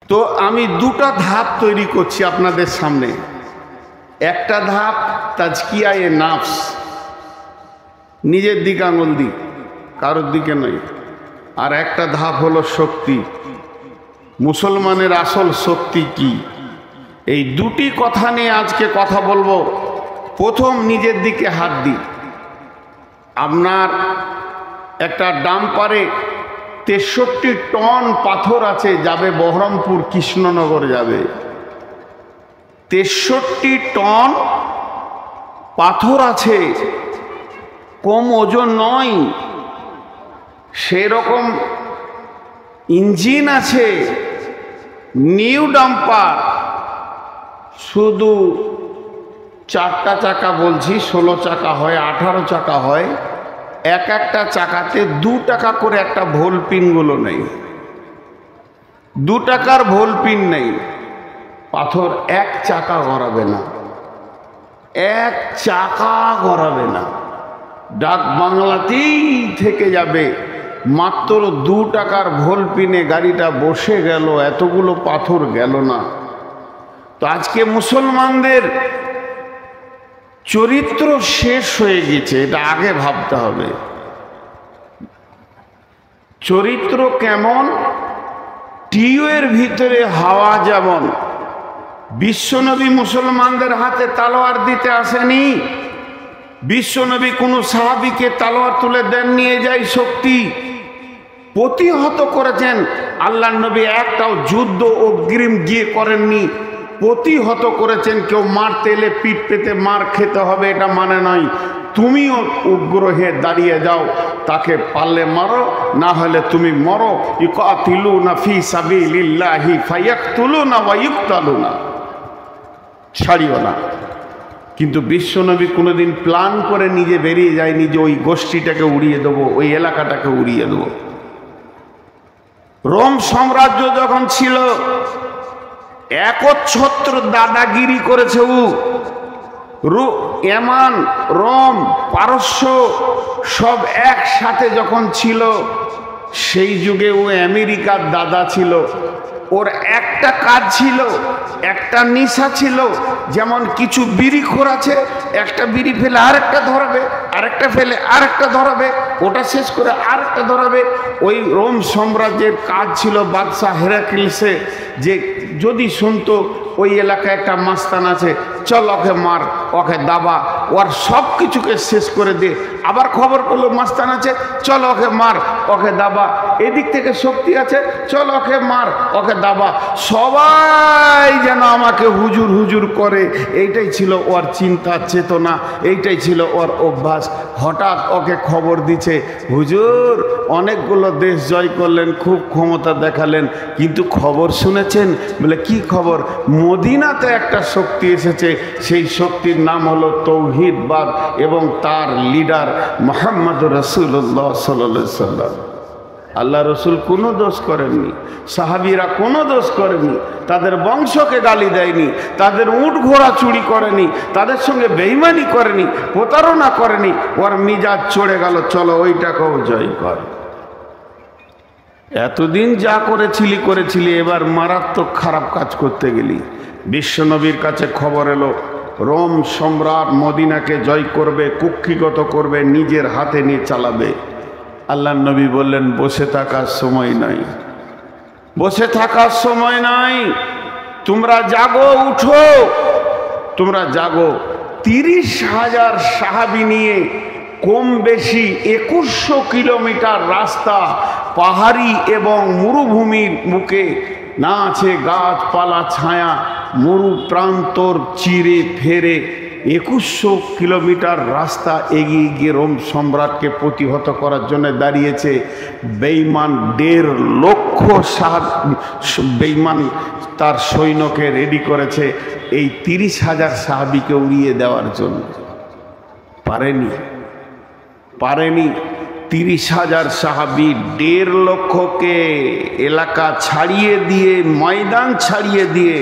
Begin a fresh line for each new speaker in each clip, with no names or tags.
তো আমি দুটো ধাপ তৈরি করছি আপনাদের সামনে। একটা ধাপ তাজকিয়ায়ে নাফস, নিজের দিকে আঙুল দিক, কারোর দিকে নয়। আর একটা ধাপ হলো শক্তি, মুসলমানের আসল শক্তি কি। এই দুটি কথা নিয়ে আজকে কথা বলবো। প্রথম নিজের দিকে হাত দিই। আপনার একটা ডাম্পারে 63 টন পাথর আছে, যাবে বহরমপুর কৃষ্ণনগর যাবে। 63 টন পাথর আছে, কম ওজন নয়। সেরকম ইঞ্জিন আছে, নিউ ডাম্পার। শুধু 4টা চাকা বলছি, 16 চাকা হয়, 18 চাকা হয়। একটা চাকাতে 2 টাকা করে একটা ভোল পিনগুলো নেই, 2 টাকার ভোল পিন নেই। পাথর 1 চাকা গড়াবে না, 1 চাকা গড়াবে না, ডাক বাংলাতেই থেকে যাবে। মাত্র 2 টাকার ভোল পিনে গাড়িটা বসে গেল, এতগুলো পাথর গেল না। তো আজকে মুসলমানদের চরিত্র শেষ হয়ে গেছে, এটা আগে ভাবতে হবে। চরিত্র কেমন? টিউয়ের ভিতরে হাওয়া যেমন। বিশ্বনবী মুসলমানদের হাতে তালোয়ার দিতে আসেনি। বিশ্বনবী কোনো সাহাবীকে তালোয়ার তুলে দেন, নিয়ে যাই শক্তি। প্রতিহত করেছেন। আল্লাহ নবী একটাও যুদ্ধ অগ্রিম গিয়ে করেননি, প্রতিহত করেছেন। কেউ মারতে এলে পিঠ পেতে মার খেতে হবে এটা মানে নয়। তুমিও উগ্র হয়ে দাঁড়িয়ে যাও, তাকে পারলে মারো, না হলে তুমি মরো। ইকাতিলুনা ফি সাবিলিল্লাহি ফায়াকতুলুনা ওয়া ইউকতালুনা, ছাড়িও না। কিন্তু বিশ্বনবী কোনোদিন প্ল্যান করে নিজে বেরিয়ে যায়নি যে ওই গোষ্ঠীটাকে উড়িয়ে দেবো, ওই এলাকাটাকে উড়িয়ে দেবো। রোম সাম্রাজ্য যখন ছিল, একচ্ছত্র দাদাগিরি করেছে। এমান, রোম, পারস্য সব একসাথে যখন ছিল, সেই যুগে ও আমেরিকার দাদা ছিল। ওর একটা কাজ ছিল, একটা নেশা ছিল। যেমন কিছু বিড়িখোর আছে, একটা বিড়ি ফেলে আরেকটা ধরাবে, আরেকটা ফেলে আরেকটা ধরাবে, ওটা শেষ করে আরেকটা ধরাবে। ওই রোম সাম্রাজ্যের কাজ ছিল বাদশাহ হেরাক্লিসে, যে যদি শুনতো ওই এলাকায় একটা মাস্তান আছে, চল ওকে মার, ওকে দাবা, ওর সব কিছুকে শেষ করে দে। আবার খবর পেলো মাস্তান আছে, চল ওকে মার, ওকে দাবা। এদিক থেকে শক্তি আছে, চল ওকে মার, ওকে দাবা। সবাই যেন আমাকে হুজুর হুজুর করে, এইটাই ছিল ওর চিন্তা চেতনা, এইটাই ছিল ওর অভ্যাস। হঠাৎ ওকে খবর দিচ্ছে, হুজুর অনেকগুলো দেশ জয় করলেন, খুব ক্ষমতা দেখালেন, কিন্তু খবর শুনেছেন? বলে কি খবর? মদিনাতে একটা শক্তি এসেছে, সেই শক্তির নাম হলো তৌহিদবাদ, এবং তার লিডার মুহাম্মদুর রাসূলুল্লাহ সাল্লাল্লাহু আলাইহি সাল্লাম। আল্লাহ রসুল কোনো দোষ করেননি, সাহাবীরা কোনো দোষ করেনি, তাদের বংশকে গালি দেয়নি, তাদের উট ঘোড়া চুরি করেনি, তাদের সঙ্গে বেঈমানি করেনি, প্রতারণা করেনি। ওর মিজাজ চড়ে গেল, চলো ওইটাকেও জয় কর। এতদিন যা করেছিলি, এবার মারাত্মক খারাপ কাজ করতে গেলি। বিশ্বনবীর কাছে খবর এলো, রোম সম্রাট মদিনাকে জয় করবে, কুক্ষিগত করবে, নিজের হাতে নিয়ে চালাবে। আল্লাহ নবী বললেন, বসে থাকার সময় নাই, বসে থাকার সময় নাই, তোমরা জাগো, উঠো, তোমরা জাগো। 30,000 সাহাবী নিয়ে কম বেশি 2100 কিলোমিটার রাস্তা, পাহাড়ি এবং মরুভূমির বুকে, না আছে গাছপালা ছায়া, মরু প্রান্তর চিরে ফেরে 2100 কিলোমিটার রাস্তা এগিয়ে গিয়ে রোম সম্রাটকে প্রতিহত করার জন্য দাঁড়িয়েছে। বেঈমান 1.5 লক্ষ বেঈমান তার সৈন্যকে রেডি করেছে এই 30,000 সাহাবীকে উড়িয়ে দেওয়ার জন্য। পারেনি। 30,000 সাহাবী 1.5 লক্ষকে এলাকা ছাড়িয়ে দিয়ে, ময়দান ছাড়িয়ে দিয়ে,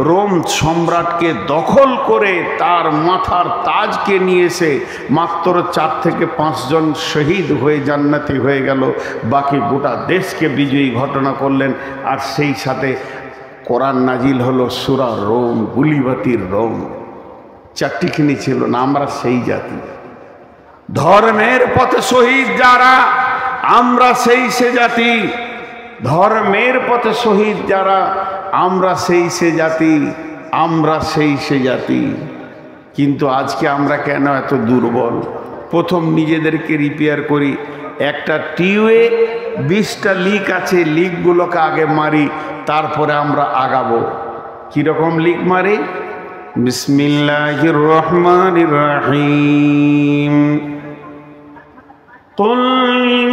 রোম সম্রাটকে দখল করে তার মাথার তাজকে নিয়ে এসে মাত্র 4 থেকে 5 জন শহীদ হয়ে জান্নাতি হয়ে গেল। বাকি গোটা দেশকে বিজয়ী ঘটনা করলেন। আর সেই সাথে কোরআন নাজিল হলো সূরা রোম, গুলিবাতির রোম। চারটিখানি ছিল না, আমরা সেই জাতি। ধর্মের পথে শহীদ যারা, আমরা সেই সে জাতি। ধর্মের পথে শহীদ যারা, আমরা সেই সে জাতি, আমরা সেই সে জাতি। কিন্তু আজকে আমরা কেন এত দুর্বল? প্রথম নিজেদেরকে রিপেয়ার করি। একটা টিউবে 20টা লিক আছে, লিকগুলোকে আগে মারি, তারপরে আমরা আগাবো। কিরকম লিক মারি? বিসমিল্লাহির রহমানির রহিম। কুল ইন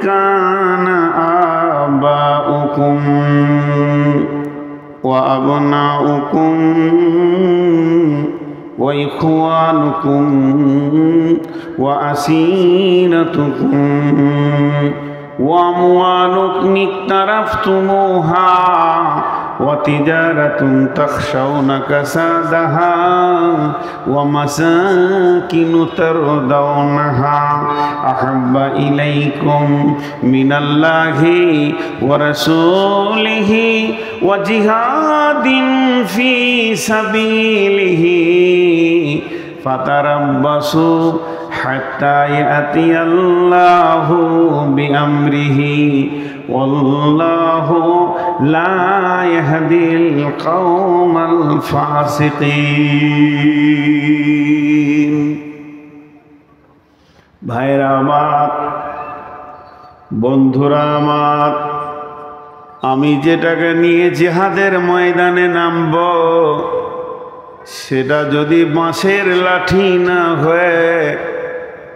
কানা আবাউকুম ওয়া আবনাউকুম ওয়া ইখওয়ানুকুম ওয়া আসীরাতুকুম ওয়া আমওয়ালুকুম ইকতারাফতুমুহা ওয়া তিজারাতুন তাখশাউনা কাসাদাহা ওয়া মাসাকিনু তারদাউনাহা আহাব্বা ইলাইকুম মিনাল্লাহি ওয়া রাসূলিহি ওয়া জিহাদিন ফি সাবিলিহি ফাতারাব্বাসু হাত্তা ইয়াতিয়াল্লাহু বিআমরিহি ওয়াল্লাহু লা ইয়াহদিল কওমাল ফাসিকিন। ভাইরা আমার, বন্ধুরা আমার, আমি যেটাকে নিয়ে জিহাদের ময়দানে নামব, সেটা যদি বাঁশের লাঠি না হয়ে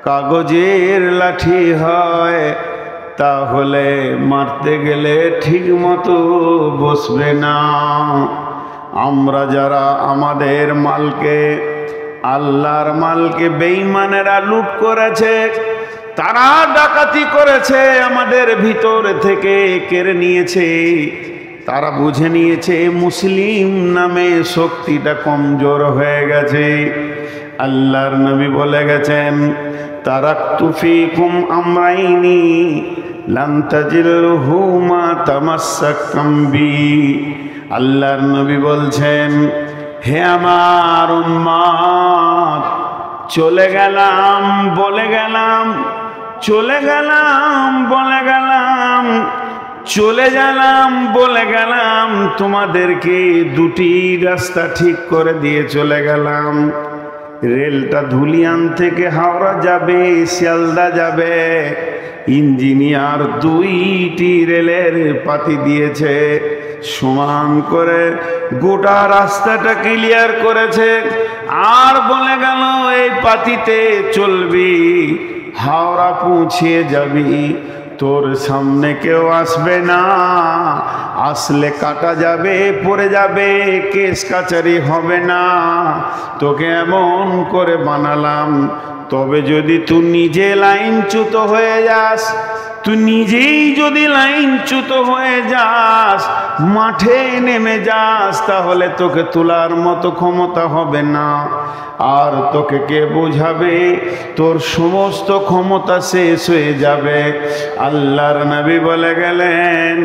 কাগজের লাঠি হয়, তাহলে মারতে গেলে ঠিক মতো বসবে না। আমরা যারা আমাদের মালকে, আল্লাহর মালকে বেঈমানেরা লুট করেছে, তারা ডাকাতি করেছে, আমাদের ভিতর থেকে কেড়ে নিয়েছে, তারা বুঝে নিয়েছে মুসলিম নামে শক্তিটা কমজোর হয়ে গেছে। আল্লাহর নবী বলে গেছেন, তারাকতু ফীকুম আমরাইনি লান তাজিলহু মা তামাসসাকতুম বি। আল্লাহর নবী বলছেন, হে আমার উম্মত, চলে গেলাম বলে গেলাম, চলে গেলাম বলে গেলাম, চলে গেলাম বলে গেলাম, তোমাদেরকে দুটি রাস্তা ঠিক করে দিয়ে চলে গেলাম। রেলটা ধুলিয়ান থেকে হাওড়া যাবে, শিয়ালদা যাবে। ইঞ্জিনিয়ার 2টি রেলের পাতি দিয়েছে, সমান করে গোটা রাস্তাটা ক্লিয়ার করেছে। আর বলে গেল, এই পাতিতে চলবি, হাওড়া পৌঁছিয়ে যাবি, তোর সামনে কেউ আসবে না, আসলে কাটা যাবে, পড়ে যাবে, কেস কাচারি হবে না। তোকে এমন করে বানালাম, তবে যদি তুই নিজে লাইনচ্যুত হয়ে যাস, তুই নিজেই যদি লাইনচ্যুত হয়ে যাস, মাঠে নেমে যাস, তাহলে তোকে তোলার মতো ক্ষমতা হবে না। আর তোকে কে বোঝাবে? তোর সমস্ত ক্ষমতা শেষ হয়ে যাবে। আল্লাহর নবী বলে গেলেন,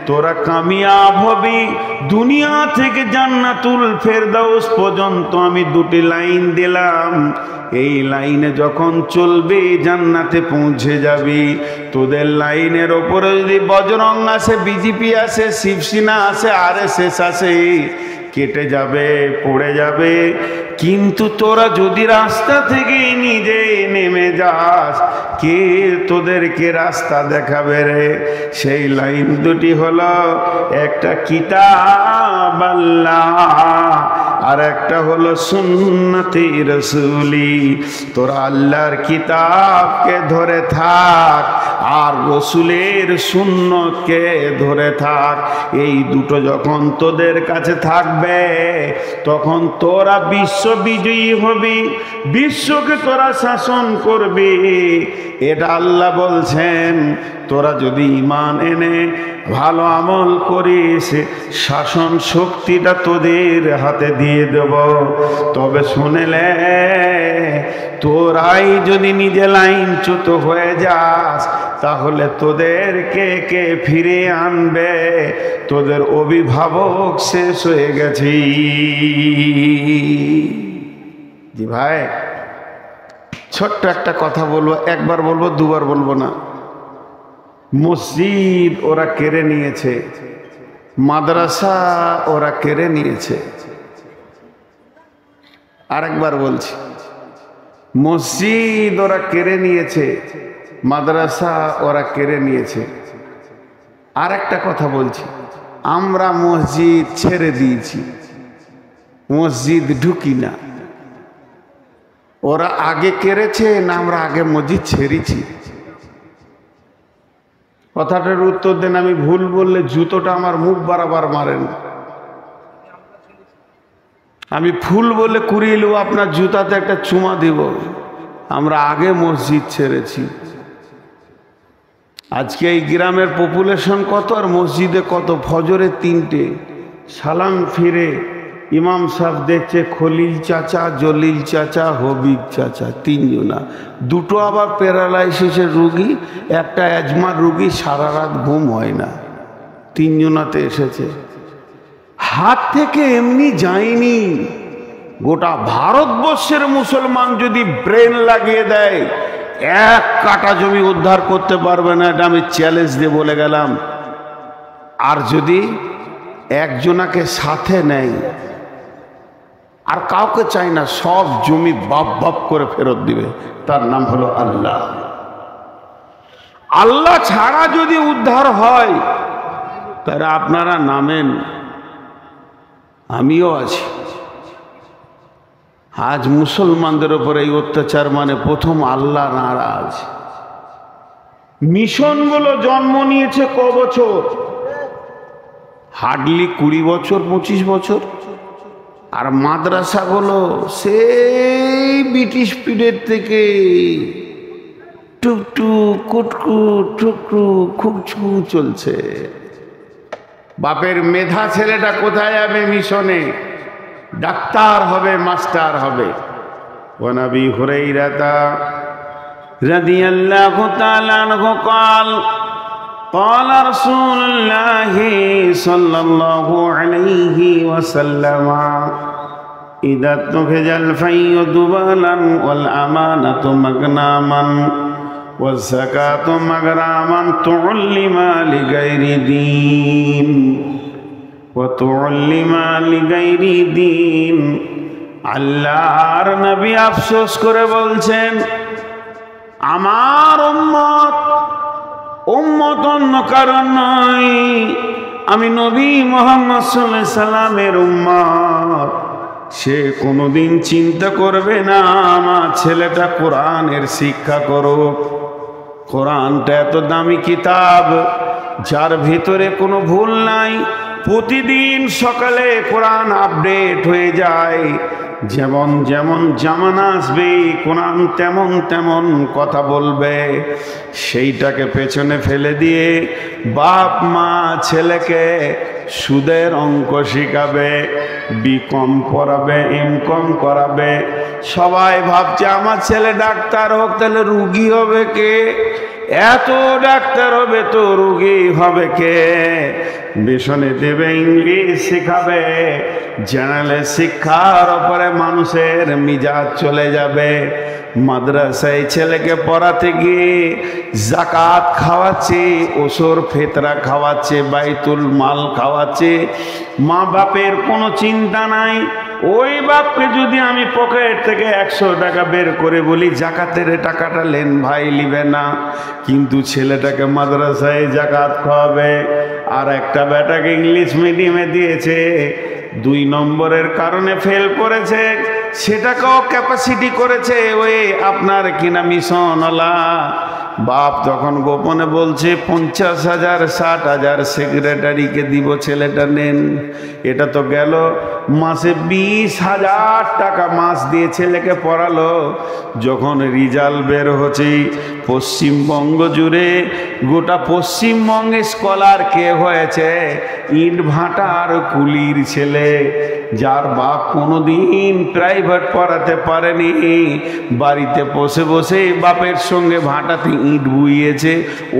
তোরা কামিয়াব হবি। দুনিয়া থেকে জান্নাতুল ফেরদাউস পর্যন্ত আমি 2টি লাইন দিলাম, এই লাইনে যখন চলবি জান্নাতে পৌঁছে যাবি। তোদের লাইনের ওপরে যদি বজরং আসে, বিজেপি আসে, শিবসেনা আসে, RSS আসে, কেটে যাবে, পড়ে যাবে। কিন্তু তোরা যদি রাস্তা থেকে নিজে নেমে যাস, কে তোদেরকে রাস্তা দেখাবে রে? সেই লাইন 2টি হলো, একটা কিতাব আল্লাহ, আর একটা হলো সুন্নতি রসুলি। তোরা আল্লাহর কিতাবকে ধরে থাক, আর রসুলের সুন্নতকে ধরে থাক। এই দুটো যখন তোদের কাছে থাকবে, তখন তোরা বিশ্ব বিজয়ী হবি, বিশ্বকে তোরা শাসন করবি। এটা আল্লাহ বলছেন। তোরা যদি ঈমান এনে ভালো আমল করিস, শাসন শক্তিটা তোদের হাতে দিয়ে দেব। তবে শুনেলে, তোরাই যদি নিজে লাইনচ্যুত হয়ে যাস, তাহলে তোদেরকে কে ফিরে আনবে? তোদের অভিভাবক শেষ হয়ে গেছে। জি ভাই, ছোট্ট একটা কথা বলবো, একবার বলবো, দুবার বলবো না। মসজিদ ওরা কেড়ে নিয়েছে, মাদ্রাসা ওরা কেড়ে নিয়েছে। আরেকবার বলছি, মসজিদ ওরা কেড়ে নিয়েছে, মাদ্রাসা ওরা কেড়ে নিয়েছে। আর একটা কথা বলছি, আমরা মসজিদ ছেড়ে দিয়েছি, মসজিদ ঢুকি না। ওরা আগে কেড়েছে না আমরা আগে মসজিদ ছেড়েছি? কথাটার উত্তর দেন। আমি ভুল বললে জুতোটা আমার মুখ বারবার মারেন। আমি ফুল বলে কুড়িয়ে নেব, আপনার জুতাতে একটা চুমা দিব। আমরা আগে মসজিদ ছেড়েছি। আজকে এই গ্রামের পপুলেশন কত আর মসজিদে কত? ফজরে 3টে, সালাম ফিরে ইমাম সাহেব দেখছে খলিল চাচা, জলিল চাচা, হবিব চাচা, 3 জনা। 2টো আবার প্যারালাইসিসের রুগী, একটা অ্যাজমার রুগী, সারা রাত ঘুম হয় না। 3 জনাতে এসেছে। হাত থেকে এমনি যায়নি। গোটা ভারতবর্ষের মুসলমান যদি ব্রেন লাগিয়ে দেয়, 1 কাঠা জমি উদ্ধার করতে পারবে না, এটা আমি চ্যালেঞ্জ দিয়ে বলে গেলাম। আর যদি একজনাকে সাথে নেয়, আর কাউকে চাই না, সব জমি বাপ বাপ করে ফেরত দিবে, তার নাম হলো আল্লাহ। আল্লাহ ছাড়া যদি উদ্ধার হয়, তারা আপনারা নামেন, আমিও আছি। আজ মুসলমানদের উপরে এই অত্যাচার মানে প্রথম আল্লাহ নারাজ। মিশনগুলো জন্ম নিয়েছে ক বছর? হার্ডলি 20 বছর, 25 বছর। আর মাদ্রাসাগুলো সেই ব্রিটিশ পিরিয়ড থেকে টুকটু কুটকু টুকটু খুকছু চলছে। বাপের মেধা ছেলেটা কোথায় যাবে? মিশনে ডাক্তার হবে, মাস্টার হবে। ওয়া নবী হুরায়রা রাদিয়াল্লাহু তাআলা আনহু قال قال رسول الله صلى الله عليه وسلم إذا اتخذ الفي دبالا والأمانة مغناما والزكاة مغراما تعلم لغير دين وتعلم لغير دين। আল্লাহর নবী আফসোস করে বলছেন, আমার উম্মত অন্য কারণ নয়, আমি নবী মুহাম্মদ সাল্লাল্লাহু আলাইহি সাল্লামের উম্মত। সে কোনোদিন চিন্তা করবে না আমার ছেলেটা কোরআনের শিক্ষা করুক। কোরআনটা এত দামি কিতাব, যার ভিতরে কোনো ভুল নাই। প্রতিদিন সকালে কোরআন আপডেট হয়ে যায়। যেমন যেমন জামানা আসবে, কোরআন তেমন তেমন কথা বলবে। সেইটাকে পেছনে ফেলে দিয়ে বাপ মা ছেলেকে সুদের অঙ্ক শিখাবে, বিকম পড়াবে, এমকম করাবে। সবাই ভাবছে আমার ছেলে ডাক্তার হোক, তাহলে রুগী হবে কে? এত ডাক্তার হবে তো রুগী হবে কে? মিশনে দেবে ইংলিশ শেখাবে, জেনারেল শিক্ষার উপরে মানুষের মিজাজ চলে যাবে। মাদ্রাসায় ছেলেকে পড়াতে গিয়ে জাকাত খাওয়াচ্ছে, ওসর ফেতরা খাওয়াচ্ছে, বাইতুল মাল খাওয়াচ্ছে। মা বাপের কোনো চিন্তা নাই। ওই বাপকে যদি আমি পকেট থেকে 100 টাকা বের করে বলি জাকাতের টাকাটা লেন ভাই, লিবে না। কিন্তু ছেলেটাকে মাদ্রাসায় জাকাত খাওয়াবে। আর একটা বেটাকে ইংলিশ মিডিয়ামে দিয়েছে, 2 নম্বরের কারণে ফেল করেছে, সেটাকেও ক্যাপাসিটি করেছে ওই আপনার কিনা মিশনওয়ালা। বাপ তখন গোপনে বলছে 50,000 60,000 সেক্রেটারিকে দিব, ছেলেটা নেন। এটা তো গেল মাসে 20,000 টাকা মাস দিয়ে ছেলেকে পড়ালো। যখন রেজাল্ট বের হচ্ছে পশ্চিমবঙ্গ জুড়ে, গোটা পশ্চিমবঙ্গে স্কলার কে হয়েছে? ইট ভাটার কুলির ছেলে। যার বাপ কোনোদিন প্রাইভেট পড়াতে পারেনি, বাড়িতে বসে বসে বাপের সঙ্গে ভাটাতে ইট বুইয়েছে,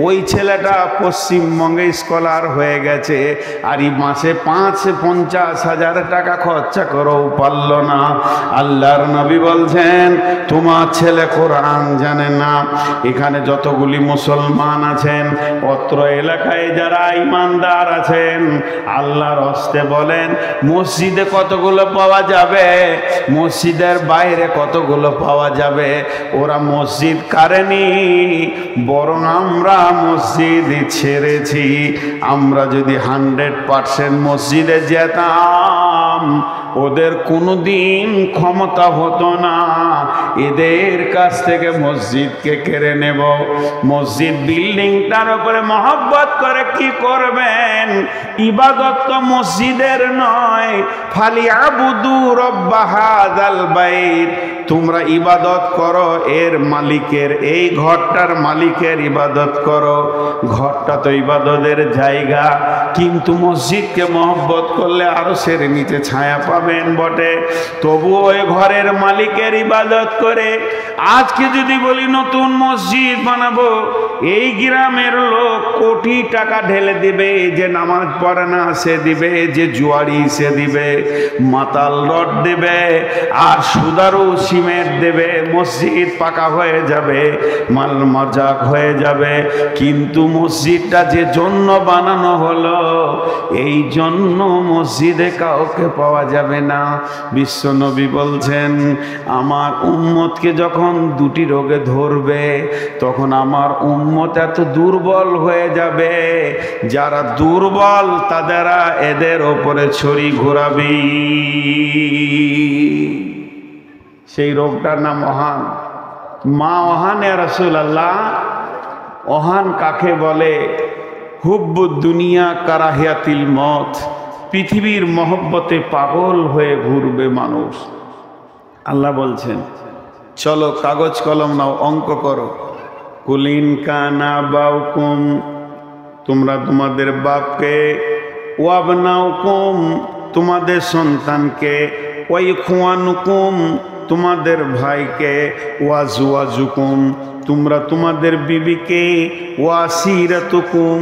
ওই ছেলেটা পশ্চিমবঙ্গে স্কলার হয়ে গেছে, আর এই মাসে 50,000 টাকা খরচা করেও পারল না। আল্লাহর নবী বলছেন তোমার ছেলে কোরআন জানে না। এখানে যতগুলি মুসলমান আছেন, অত্র এলাকায় যারা ইমানদার আছেন, আল্লাহর হস্তে বলেন মসজিদে কতগুলো পাওয়া যাবে, মসজিদের বাইরে কতগুলো পাওয়া যাবে। ওরা মসজিদ কারেনি, বরং আমরা মসজিদ ছেড়েছি। আমরা যদি 100% মসজিদে যেতাম, ওদের কোনোদিন ক্ষমতা হতো না এদের কাছ থেকে মসজিদকে কেড়ে নেব। মসজিদ বিল্ডিংটার উপরে মহব্বত করে কি করবেন? ইবাদত তো মসজিদের নয়। ফালিয়াবুদু রব্ব হাযাল বাইত, তোমরা ইবাদত করো এর মালিকের, এই ঘরটার মালিকের ইবাদত করো। ঘরটা তো ইবাদতের জায়গা, কিন্তু মসজিদকে মহব্বত করলে আরো সের নিচে ছায়া পাবেন বটে। তবুও ওই ঘরের মালিকের ইবাদত করে। আজকে যদি বলি নতুন মসজিদ বানাবো, এই গ্রামের লোক কোটি টাকা ঢেলে দিবে, যে নামাজ পড়ে না সে দিবে, যে জুয়ারি সে দিবে, মাতাল রড দেবে, আর সুদারু সিমেন্ট দেবে, মসজিদ পাকা হয়ে যাবে, মাল মজাক হয়ে যাবে। কিন্তু মসজিদটা যে জন্য বানানো হলো, এই জন্য মসজিদে কাউকে পাওয়া যাবে না। বিশ্বনবী বলছেন আমার উম্মতকে যখন দুটি রোগে ধরবে, তখন আমার উম্মত এত দুর্বল হয়ে যাবে, যারা দুর্বল তাদেরা এদের ওপরে ছড়ি ঘোরাবি। সেই রোগটার নাম অহান। মা অহান এ রাসূলুল্লাহ। অহান কাকে বলে? হুব্বুদ দুনিয়া কারাহিয়াতিল মত, পৃথিবীর মহব্বতে পাগল হয়ে ঘুরবে মানুষ। আল্লাহ বলছেন চলো কাগজ কলম নাও, অঙ্ক করো। কুলিন কানা বাউকুম, তোমরা তোমাদের বাপকে, ওয়াবনাউকুম তোমাদের সন্তানকে, ওয়াইখওয়ানুকুম তোমাদের ভাইকে, ওয়াজওয়াজুকুম তোমরা তোমাদের বিবিকে, ওয়াসিরাতুকুম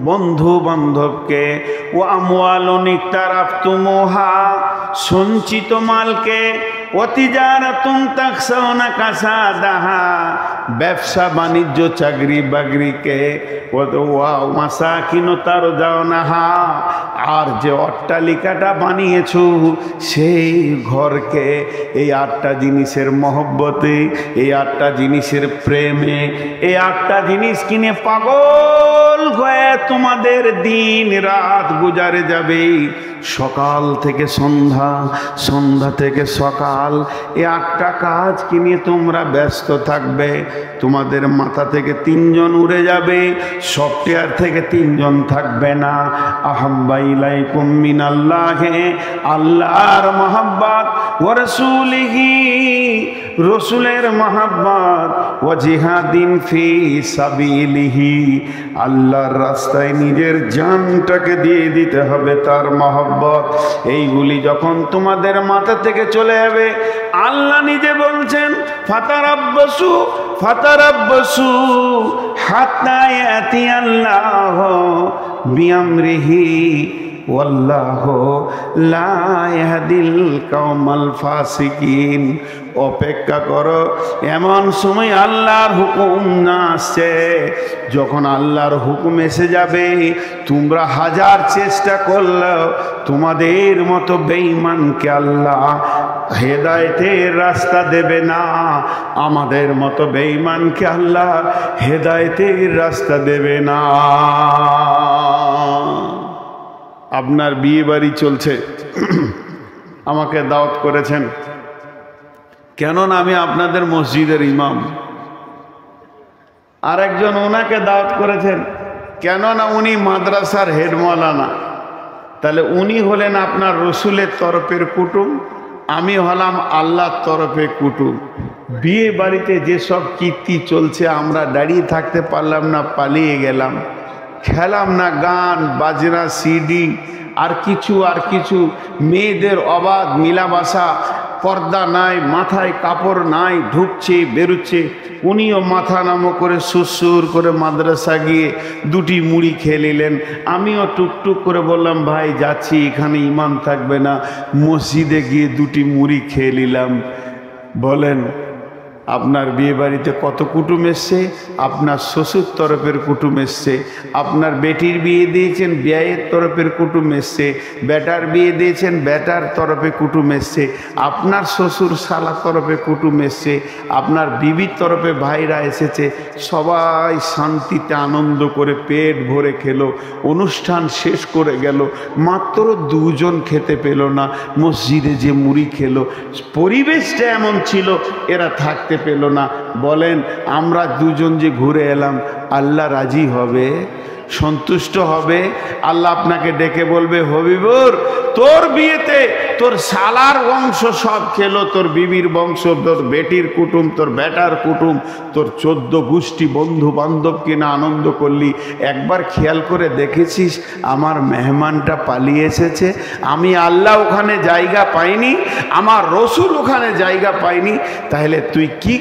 বন্ধু বান্ধবকে, ও আমওয়ালুন ইকতারাফতুমুহা সঞ্চিত মালকে, ওয়াতিজারাতুন তাখসাউনা কাসাদাহা ব্যবসা বাণিজ্য চাকরি বাকরিকে, ওয়া মাসাকিন তারজাউনাহা আর যে অট্টালিকাটা বানিয়েছো সেই ঘরকে। এই 8টা জিনিসের মহব্বতে, এই 8টা জিনিসের প্রেমে, এই 8টা জিনিস কিনে পাগল হয়ে তোমাদের দিন রাত গুজারে যাবে। সকাল থেকে সন্ধ্যা, সন্ধ্যা থেকে সকাল, এই 8টা কাজ কিনে তোমরা ব্যস্ত থাকবে। তোমাদের মাথা থেকে 3 জন উড়ে যাবে, সফটওয়্যার থেকে 3 জন থাকবে না। আহাব্বা ইলাইকুম মিনাল্লাহি, আল্লাহর মহব্বত, ওয়া রাসূলিহি রসুলের মহব্বত, ওয়া জিহাদিন ফি সাবিলিহি আল্লাহর রাস্তায় নিজের জানটাকে দিয়ে দিতে হবে তার মহব্বত। এইগুলি যখন তোমাদের মাথা থেকে চলে যাবে, আল্লাহ নিজে বলছেন ফাতারাব্বাসু ফাতারাব্বাসু হাত্তা ইয়াতিয়াল্লাহ বিআমরিহি ওয়াল্লাহু লা ইয়াহদিল কওমাল ফাসিকিন। অপেক্ষা করো, এমন সময় আল্লাহর হুকুম না আসছে। যখন আল্লাহর হুকুম এসে যাবে, তোমরা 1000 চেষ্টা করলেও তোমাদের মতো বেঈমানকে আল্লাহ হেদায়েতের রাস্তা দেবে না। আমাদের মতো বেঈমানকে আল্লাহ হেদায়েতের রাস্তা দেবে না। আপনার বিয়ে বাড়ি চলছে, আমাকে দাওয়াত করেছেন, কেননা আমি আপনাদের মসজিদের ইমাম। আর একজন ওনাকে দাওয়াত করেছেন, কেননা উনি মাদ্রাসার হেড মাওলানা। তাহলে উনি হলেন আপনার রসুলের তরফের কুটুম, আমি হলাম আল্লাহর তরফে কুটুম। বিয়ে বাড়িতে যেসব কীর্তি চলছে, আমরা দাঁড়িয়ে থাকতে পারলাম না, পালিয়ে গেলাম, খেলাম না গান বাজনা সিডি, আর কিছু মেয়েদের অবাধ মিলাবাসা, পর্দা নাই, মাথায় কাপড় নাই, ঢুকছে বেরোচ্ছে। উনিও মাথা নামো করে সুরসুর করে মাদ্রাসা গিয়ে দুটি মুড়ি খেয়ে নিলেন। আমিও টুকটুক করে বললাম, ভাই যাচ্ছি, এখানে ইমান থাকবে না, মসজিদে গিয়ে দুটি মুড়ি খেয়ে নিলাম। বলেন আপনার বিয়ে বাড়িতে কত কুটুম এসছে? আপনার শ্বশুর তরফের কুটুম এসছে, আপনার বেটির বিয়ে দিয়েছেন, বিয়ের তরফের কুটুম এসছে, বেটার বিয়ে দিয়েছেন, বেটার তরফে কুটুম এসছে, আপনার শ্বশুর শালা তরফে কুটুম এসছে, আপনার বিবির তরফে ভাইরা এসেছে। সবাই শান্তিতে আনন্দ করে পেট ভরে খেলো, অনুষ্ঠান শেষ করে গেল। মাত্র দুজন খেতে পেল না, মসজিদে যে মুড়ি খেলো। পরিবেশটা এমন ছিল, এরা থাকতে পেল না। বলেন আমরা দুজন যে ঘুরে এলাম, আল্লাহ রাজি হবে, সন্তুষ্ট হবে? আল্লাহ আপনাকে ডেকে বলবে, হবিবুর তোর বিয়েতে তোর শালার বংশ সব খেলো, তোর বিবির বংশ, তোর বেটির কুটুম, তোর বেটার কুটুম, তোর 14 গোষ্ঠী বন্ধু বান্ধব কিনা আনন্দ করলি। একবার খেয়াল করে দেখেছিস আমার মেহমানটা পালিয়ে এসেছে? আমি আল্লাহ ওখানে জায়গা পাইনি, আমার রসুল ওখানে জায়গা পাইনি। তাহলে তুই কি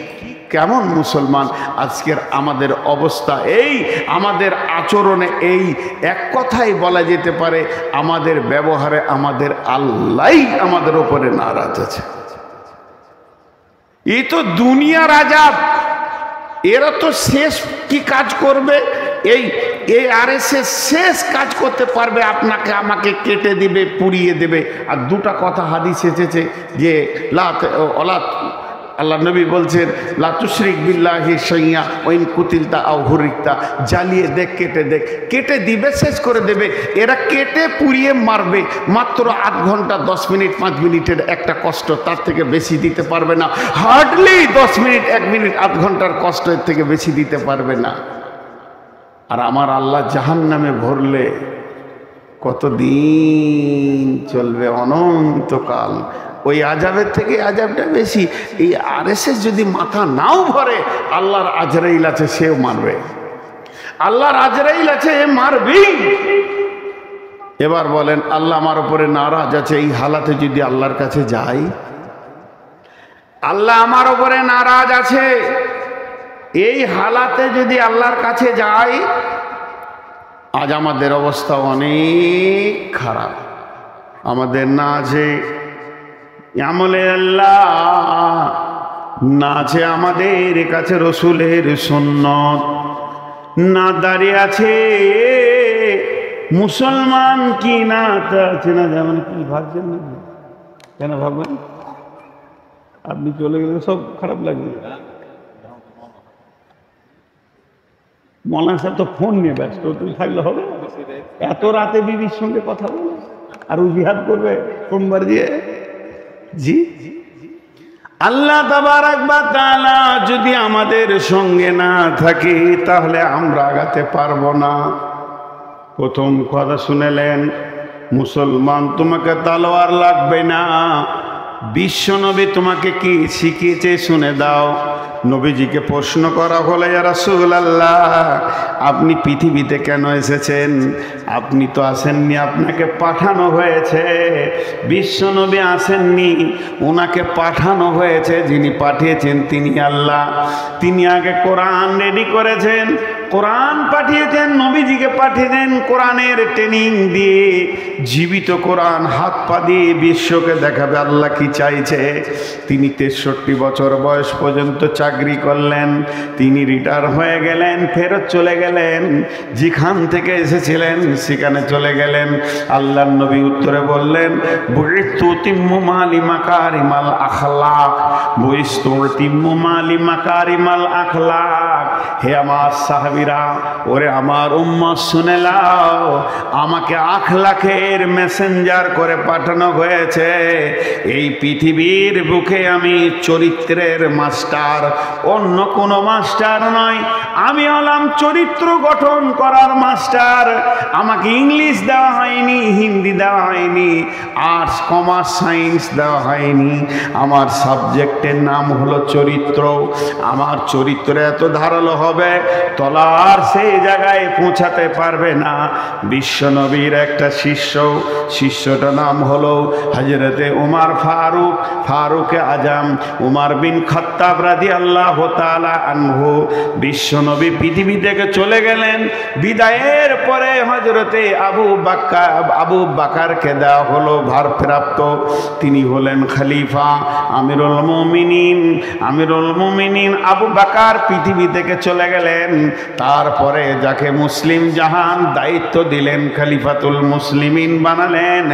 কেমন মুসলমান? আজকের আমাদের অবস্থা এই, আমাদের আচরণে এই। এক কথাই বলা যেতে পারে আমাদের ব্যবহারে আমাদের আল্লাহই আমাদের উপরে নারাজ আছে। এই তো দুনিয়ার আযাব। এরা তো শেষ কি কাজ করবে? এই আরএসএস শেষ কাজ করতে পারবে, আপনাকে আমাকে কেটে দিবে, পুড়িয়ে দেবে। আর দুটা কথা হাদিস এসেছে যে আল্লাহ নবী বলছেন, লা তুশরিক বিল্লাহি শাইয়া ওয়া ইন কুতিলতা আও হুরিকতা, জ্বালিয়ে দেখ, কেটে দেখ, কেটে দিবে, শেষ করে দেবে। এরা কেটে পুড়িয়ে মারবে। মাত্র 8 ঘন্টা 10 মিনিট 5 মিনিটের একটা কষ্ট, তার থেকে বেশি দিতে পারবে না। হার্ডলি 10 মিনিট 1 মিনিট 8 ঘন্টার কষ্ট, এর থেকে বেশি দিতে পারবে না। আর আমার আল্লাহ জাহান্নামে ভরলে কতদিন চলবে? অনন্তকাল। ওই আযাবের থেকে আযাবটা বেশি। এই আরএসএস যদি মাথা নাও ভরে, আল্লাহর আজরাইল আছে, সেও মারবে। আল্লাহর আজরাইল আছে, মারবেই। এবার বলেন আল্লাহ আমার উপরে নারাজ আছে, এই হালাতে যদি আল্লাহর কাছে যাই, আল্লাহ আমার উপরে নারাজ আছে, এই হালাতে যদি আল্লাহর কাছে যাই, আজ আমাদের অবস্থা অনেক খারাপ। আমাদের না আছে আমলে আল্লাহ, না আছে আমাদের কাছে রসুলের সুন্নত, না দাঁড়িয়ে আছে মুসলমান কি না আছে না। যেমন কি ভাবছেন না? কেন ভাববেন? আপনি চলে গেলে সব খারাপ লাগবে। মৌলানা সাহেব তো ফোন নিয়ে ব্যস্ত, তুমি থাকলে হবে? এত রাতে বিবির সঙ্গে কথা বলে আর ও জিহাদ করবে সোমবার দিয়ে? জি, আল্লাহ তাবারাক ওয়া তাআলা যদি আমাদের সঙ্গে না থাকে, তাহলে আমরা আগাতে পারবো না। প্রথম কথা শুনেলেন, মুসলমান তোমাকে তলোয়ার লাগবে না। বিশ্বনবী তোমাকে কি শিখিয়েছে শুনে দাও। নবীজিকে প্রশ্ন করা হলো, ইয়া রাসূলুল্লাহ আপনি পৃথিবীতে কেন এসেছেন? আপনি তো আসেননি, আপনাকে পাঠানো হয়েছে। বিশ্বনবী আসেননি, ওনাকে পাঠানো হয়েছে। যিনি পাঠিয়েছেন তিনি আল্লাহ। তিনি আগে কোরআন রেডি করেছেন, কোরআন পাঠিয়েছেন, নবীজিকে পাঠিয়েছেন কোরআনের ট্রেনিং দিয়ে। জীবিত কোরআন হাত পা দিয়ে বিশ্বকে দেখাবে আল্লাহ কি চাইছে। তিনি 63 বছর বয়স পর্যন্ত চাকরি করলেন। তিনি রিটায়ার হয়ে গেলেন, ফেরত চলে গেলেন, যেখান থেকে এসেছিলেন সেখানে চলে গেলেন। আল্লাহর নবী উত্তরে বললেন, বুইস্তু তিম্মু মালি মাকারিমাল আখলাক, বুইস্তু তিম্মু মালি মাকারিমাল আখলাক। হে আমার সাহাবীরা, ওরে আমার উম্মত শুনে নাও, আমাকে আখলাকের মেসেঞ্জার করে পাঠানো হয়েছে। এই পৃথিবীর বুকে আমি চরিত্রের মাস্টার, অন্য কোনো মাস্টার নয়। আমি হলাম চরিত্র গঠন করার মাস্টার। আমাকে ইংলিশ দেওয়া হয়নি, হিন্দি দেওয়া হয়নি, আর্টস কমার্স সায়েন্স দেওয়া হয়নি। আমার সাবজেক্টের নাম হলো চরিত্র। আমার চরিত্র এত ধারালো হবে, তলা আর সেই জায়গায় পৌঁছাতে পারবে না। বিশ্বনবীর একটা শিষ্যটার নাম হলো হযরতে উমর ফারুক আজম, উমর বিন খাত্তাব রাদিয়াল্লাহু তাআলা আনহু। বিশ্বনবী পৃথিবী থেকে চলে গেলেন, বিদায়ের পরে হযরতে আবু বাকারকে দেওয়া হলো ভারপ্রাপ্ত, তিনি হলেন খলিফা। আমিরুল মুমিনিন আবু বাকার পৃথিবী থেকে চলে গেলেন। তারপরে যাকে মুসলিম জাহান দায়িত্ব দিলেন, খলিফাতুল মুসলিমিন বানালেন,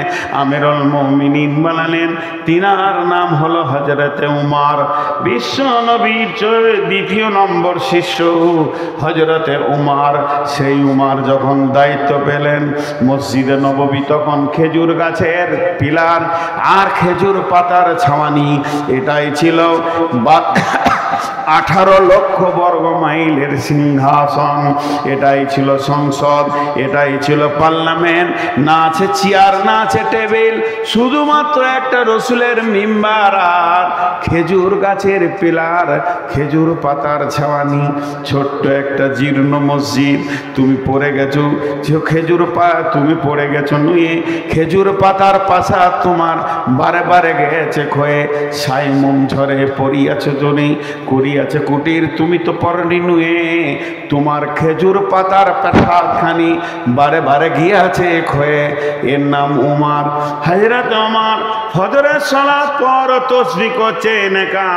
আমিরুল মুমিনিন বানালেন, তিনার নাম হলো হযরতে উমর। বিশ্ব নবীর দ্বিতীয় নম্বর শিষ্য হযরতে উমর। সেই উমর যখন দায়িত্ব পেলেন, মসজিদে নববী তখন খেজুর গাছের পিলার আর খেজুর পাতার ছাওয়ানি, এটাই ছিল 18 লক্ষ বর্গ মাইলের সিংহাসন, এটাই ছিল সংসদ, এটাই ছিল পার্লামেন্ট। না আছে চেয়ার, না আছে টেবিল, শুধুমাত্র একটা রসুলের মিম্বার আর খেজুর গাছের পিলার, খেজুর পাতার ছাওয়ানি, ছোট্ট একটা জীর্ণ মসজিদ। তুমি পড়ে গেছো তুমি পড়ে গেছো নুয়ে, খেজুর পাতার পাশা তোমার বারে বারে গেছে ক্ষয়ে, সাইমুম ঝরে পড়িয়াছে জনি করিয়াছে কুটির, তুমি তো পরনি নুয়ে, তোমার খেজুর পাতার পেশাখানি বারে বারে গিয়াছে ক্ষয়ে। এর নাম উমর। হযরত উমর ফজরের সালাত পর তসবিহ করছে নেকা।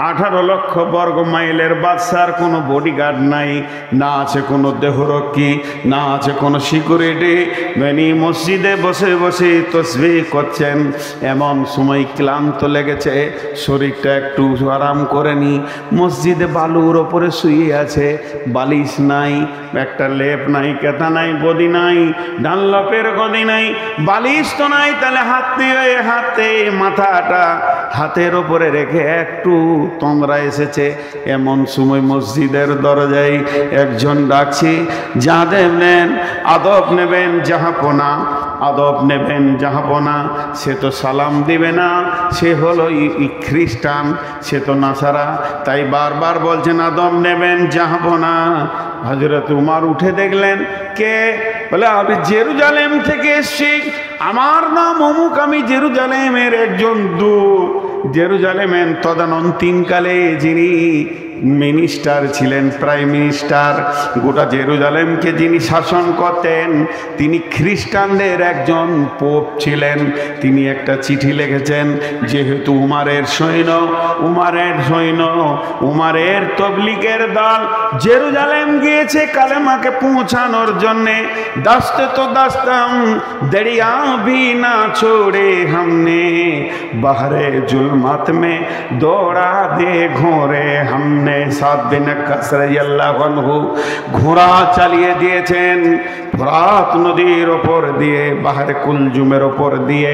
18 লক্ষ বর্গ মাইলের বাদশার কোনো বডিগার্ড নাই, না আছে কোনো দেহরক্ষী, না আছে কোনো সিকিউরিটি। মসজিদে বসে বসে তসবিহ করছেন। এমন সময় ক্লান্ত লেগেছে, শরীরটা একটু আরাম করে নি। মসজিদে বালুর ওপরে শুয়ে আছে, বালিশ নাই, একটা লেপ নাই, কেতা নাই, গদি নাই, ডানলপের গদি নাই, বালিশ তো নাই, তাহলে হাতে মাথাটা হাতের ওপরে রেখে একটু তোমরা এসেছে। এমন সময় মসজিদের দরজায় একজন ডাকছে, আদব নেবেন জাহাপনা, সে তো সালাম দিবে না, সে হলো খ্রিস্টান, সে তো নাসারা, তাই বারবার বলছেন আদব নেবেন জাহাপনা। হযরত উমর উঠে দেখলেন, কে? বলে আমি জেরুজালেম থেকে এসেছি, আমার নাম অমুক, আমি জেরুজালেমের একজন দূত। জেরুজালেমের তদানীন্তনকালে যিনি মিনিস্টার ছিলেন, প্রাইম মিনিস্টার, গোটা জেরুজালেমকে যিনি শাসন করতেন, তিনি খ্রিস্টানদের একজন পোপ ছিলেন। তিনি একটা চিঠি লিখেছেন, যেহেতু উমরের উমরের তবলিগের দল জেরুজালেম গিয়েছে কালেমাকে পৌঁছানোর জন্যে, দাস্তে তো দাস্তাম দরিয়া ভি না ছোড়ে हमने, बहरे जुल्मत में दौड़ा दे घोरे हमने। সাদ বিন কাস রাদিয়াল্লাহু আনহু ঘোড়া চালিয়ে দিয়েছেন ফোরাত নদীর ওপর দিয়ে, বাহরে কুলজুমের ওপর দিয়ে।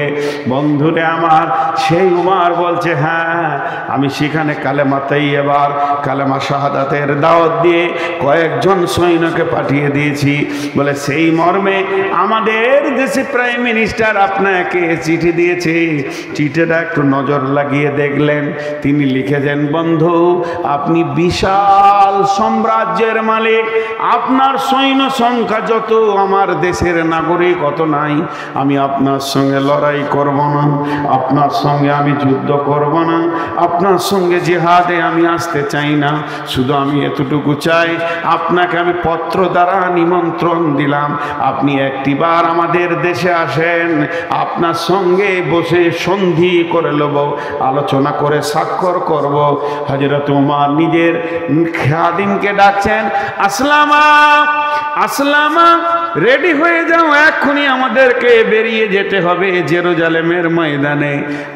বন্ধুরে আমার, সেই উমর বলছে, হ্যাঁ আমি সেখানে কালেমা তাইয়্যিবার, কালেমা শাহাদাতের দাওয়াত দিয়ে কয়েকজন সৈন্যকে পাঠিয়ে দিয়েছি। বলে সেই মর্মে আমাদের দেশে প্রাইম মিনিস্টার আপনাকে চিঠি দিয়েছে, চিঠিটা একটু নজর লাগিয়ে দেখলেন। তিনি লিখেছেন, বন্ধু আপনি বিশাল সাম্রাজ্যের মালিক, আপনার সৈন্য সংখ্যা যত আমার দেশের নাগরিক অত নাই, আমি আপনার সঙ্গে লড়াই করব না, আপনার সঙ্গে আমি যুদ্ধ করব না, আপনার সঙ্গে জিহাদে আমি আসতে চাই না। শুধু আমি এতটুকু চাই, আপনাকে আমি পত্র দ্বারা নিমন্ত্রণ দিলাম, আপনি একটিবার আমাদের দেশে আসেন, আপনার সঙ্গে বসে সন্ধি করে নেব, আলোচনা করে স্বাক্ষর করব। হযরত উমর নিজের খাদিমকে ডাকছেন, আসলামা রেডি হয়ে যাও, এক্ষুনি আমাদেরকে বেরিয়ে যেতে হবে জেরুজালেমের ময়দানে।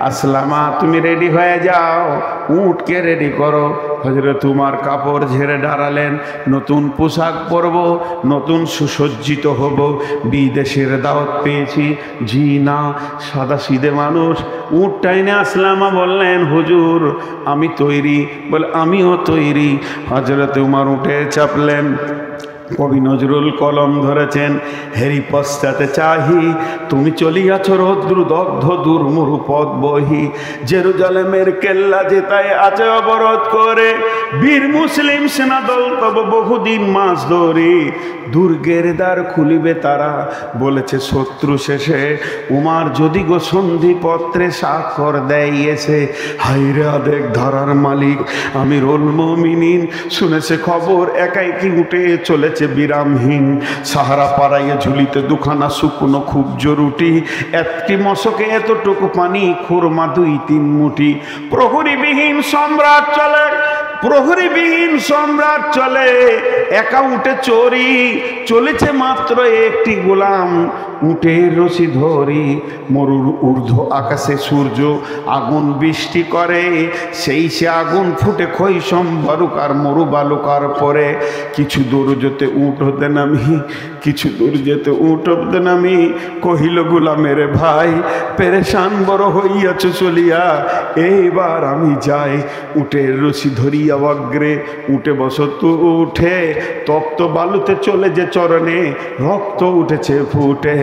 আসলামা তুমি রেডি হয়ে যাও, উটকে রেডি করো। হযরত উমর কাপড় ঝেড়ে দাঁড়ালেন, নতুন পোশাক পরব, নতুন সুসজ্জিত হব, বিদেশের দাওয়াত পেয়েছি। জি না, সাদা সিধে মানুষ। উট টাইনে আসলামা বললেন, হুজুর আমি তৈরি। বলে আমিও তৈরি। হযরত উমর উঠে চাপলেন, কবি নজরুল কলম ধরেছেন, হেরি পশ্চাতে চাহি তুমি চলিয়াছ রৌদ্র দগ্ধ দুর্মুরু পথ বহি, জেরুজালেমের কেল্লা যেতায় আছে অবরোধ করে, বীর মুসলিম সেনাদল তব বহুদিন মাস ধরে, দুর্গের দ্বার খুলিবে তারা বলেছে শত্রু শেষে, উমার যদি গো সন্ধি পত্রে স্বাক্ষর দেয় এসে, হাইরে আদেক ধারার মালিক আমিরুল মুমিনিন, শুনেছে খবর একাই কি উঠে চলেছে বিরামহীন, সাহারা পাড়াইয়ে ঝুলিতে দুখানা শুকনো খুব জরুটি, একটি মশকে এতটুকু পানি খুরমা 2-3 মুঠি, প্রহরীবিহীন সম্রাট চলে, প্রহরীবিহীন সম্রাট চলে, একা উঠে চোরি চলেছে মাত্র একটি গোলাম, উটের রশি ধরি, মরুর ঊর্ধ্ব আকাশে সূর্য আগুন বৃষ্টি করে, সেই সে আগুন ফুটে খৈশম বালুকার মরু বালুকার পরে, কিছু দূর যেতে উট হতে নামি, কিছু দূর যেতে উট হতে নামি, কহিল গোলামের ভাই পেরেশান বড় হইয়াছ চলিয়া, এইবার আমি যাই, উটের রশি ধরিয়া অগ্রে, উঠে বসত উঠে তপ্ত বালুতে চলে যে চরণে, রক্ত উঠেছে ফুটে,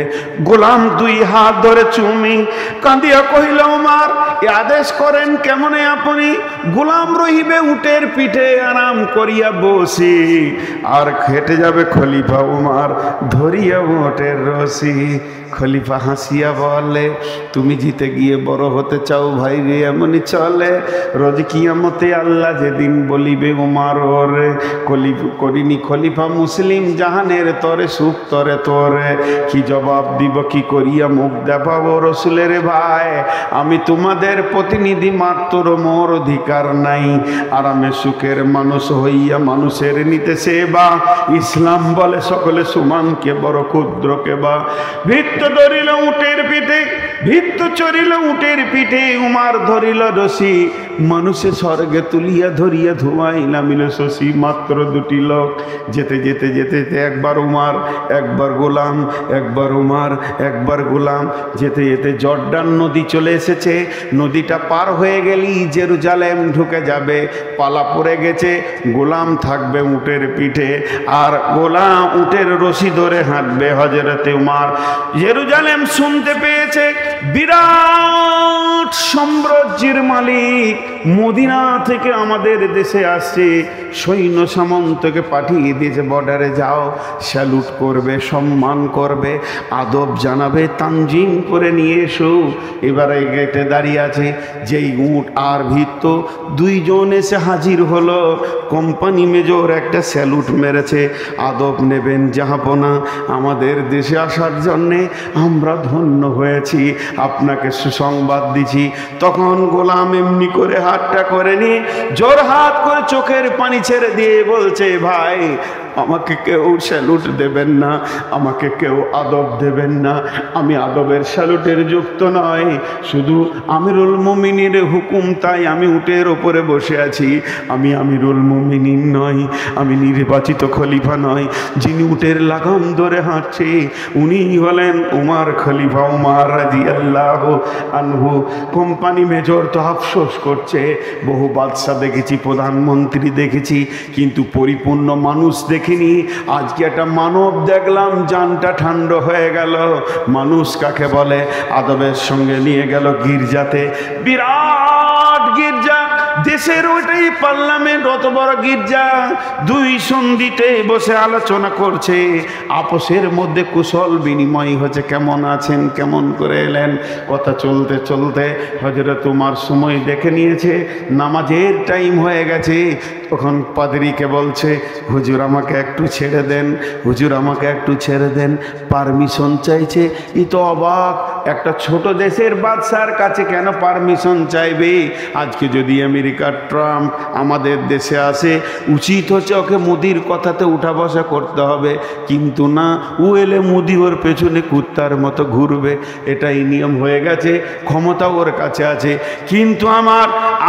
গোলাম 2 হাত ধরে চুমি কাঁদিয়া কহিল উমার এ আদেশ করেন কেমনে আপনি, গোলাম রহিবে উটের পিঠে আরাম করিয়া বসি, আর খেটে যাবে খলিফা উমার ধরিয়া উটের রশি। খলিফা হাসিয়া বলে তুমি জিতে গিয়ে বড় হতে চাও ভাই রে, এমনই চলে রোজ কিয়ামতে আল্লাহ যেদিন বলিবে উমার ওরে, করিনি খলিফা মুসলিম জাহানের তরে সুখ তরে তোরে, কি জবাব দিব কি করিয়া মুখ দেখাবো রসুলের ভাই, আমি তোমাদের প্রতিনিধি মাত্র, মোর অধিকার নাই, আরামে সুখের মানুষ হইয়া মানুষের নিতে সেবা, ইসলাম বলে সকলে সুমানকে বড় ক্ষুদ্রকে বা, ভিত্ত ধরিল উটের পিঠে, ভিত্ত চড়িল উটের পিঠে, উমার ধরিল রশি, মানুষে স্বর্গে তুলিয়া ধরিয়া ধোঁয়াই নামিল শশী, মাত্র 2টি লোক যেতে যেতে যেতে একবার উমার একবার গোলাম, একবার উমার একবার গোলাম, যেতে যেতে জর্ডান নদী চলে এসেছে, নদীটা পার হয়ে গেলি জেরুজালেম ঢুকে যাবে, পালা পড়ে গেছে, গোলাম থাকবে উটের পিঠে, আর গোলাম উটের রশি ধরে হাঁটবে হযরতে উমার। জেরুজালেম শুনতে পেয়েছে বিরাট সাম্রাজ্যের মালিক মদিনা থেকে আমাদের দেশে আসছে, সৈন্য সামন্তকে পাঠিয়ে দিয়েছে বর্ডারে, যাও স্যালুট করবে, সম্মান করবে, আদব জানাবে, তানজিম করে নিয়ে এসো। এবারে গেটে দাঁড়িয়ে আছে, যেই উট আর ভিত্ত 2 জন এসে হাজির হলো, কোম্পানি মেজর একটা স্যালুট মেরেছে, আদব নেবেন জাহাপনা, আমাদের দেশে আসার জন্যে আমরা ধন্য হয়েছি, আপনাকে সুসংবাদ দিছি। তখন গোলাম এমনি করে হাতটা করে নিয়ে জোর হাত করে চোখের পানি ছেড়ে দিয়ে বলছে ভাই আমাকে কেউ স্যালুট দেবেন না, আমাকে কেউ আদব দেবেন না, আমি আদবের স্যালুটের যুক্ত নয়, শুধু আমিরুল মুমিনের হুকুম তাই আমি উটের ওপরে বসে আছি, আমি আমিরুল মুমিনিন নই, আমি নির্বাচিত খলিফা নয়, যিনি উটের লাগাম ধরে হাঁটছে উনি হলেন উমার, খলিফা উমার রাদিয়াল্লাহু আনহু। কোম্পানি মেজর তো আফসোস করছে, বহু বাদশা দেখেছি, প্রধানমন্ত্রী দেখেছি, কিন্তু পরিপূর্ণ মানুষ দেখিনি, আজকে একটা মানব দেখলাম, জানটা ঠান্ডা হয়ে গেল। মানুষ কাকে বলে? আদবের সঙ্গে নিয়ে গেল গির্জাতে, বিরাট গির্জা, দেশের ওইটাই পার্লামেন্ট, অত বড় গির্জা, 2 সন্ধিতে বসে আলোচনা করছে, আপোষের মধ্যে কুশল বিনিময় হচ্ছে, কেমন আছেন, কেমন করে এলেন, কথা চলতে চলতে হযরত উমার সময় দেখে নিয়েছে, নামাজের টাইম হয়ে গেছে। তখন পাদ্রীকে বলছে হুজুর আমাকে একটু ছেড়ে দেন, হুজুর আমাকে একটু ছেড়ে দেন, পারমিশন চাইছে। ই তো অবাক, একটা ছোট দেশের বাদশার কাছে কেন পারমিশন চাইবে? আজকে যদি আমেরিকার ট্রাম্প আমাদের দেশে আসে, উচিত হচ্ছে ওকে মোদির কথাতে উঠা বসা করতে হবে, কিন্তু না, ও এলে মোদি ওর পেছনে কুত্তার মতো ঘুরবে, এটাই নিয়ম হয়ে গেছে, ক্ষমতা ওর কাছে আছে। কিন্তু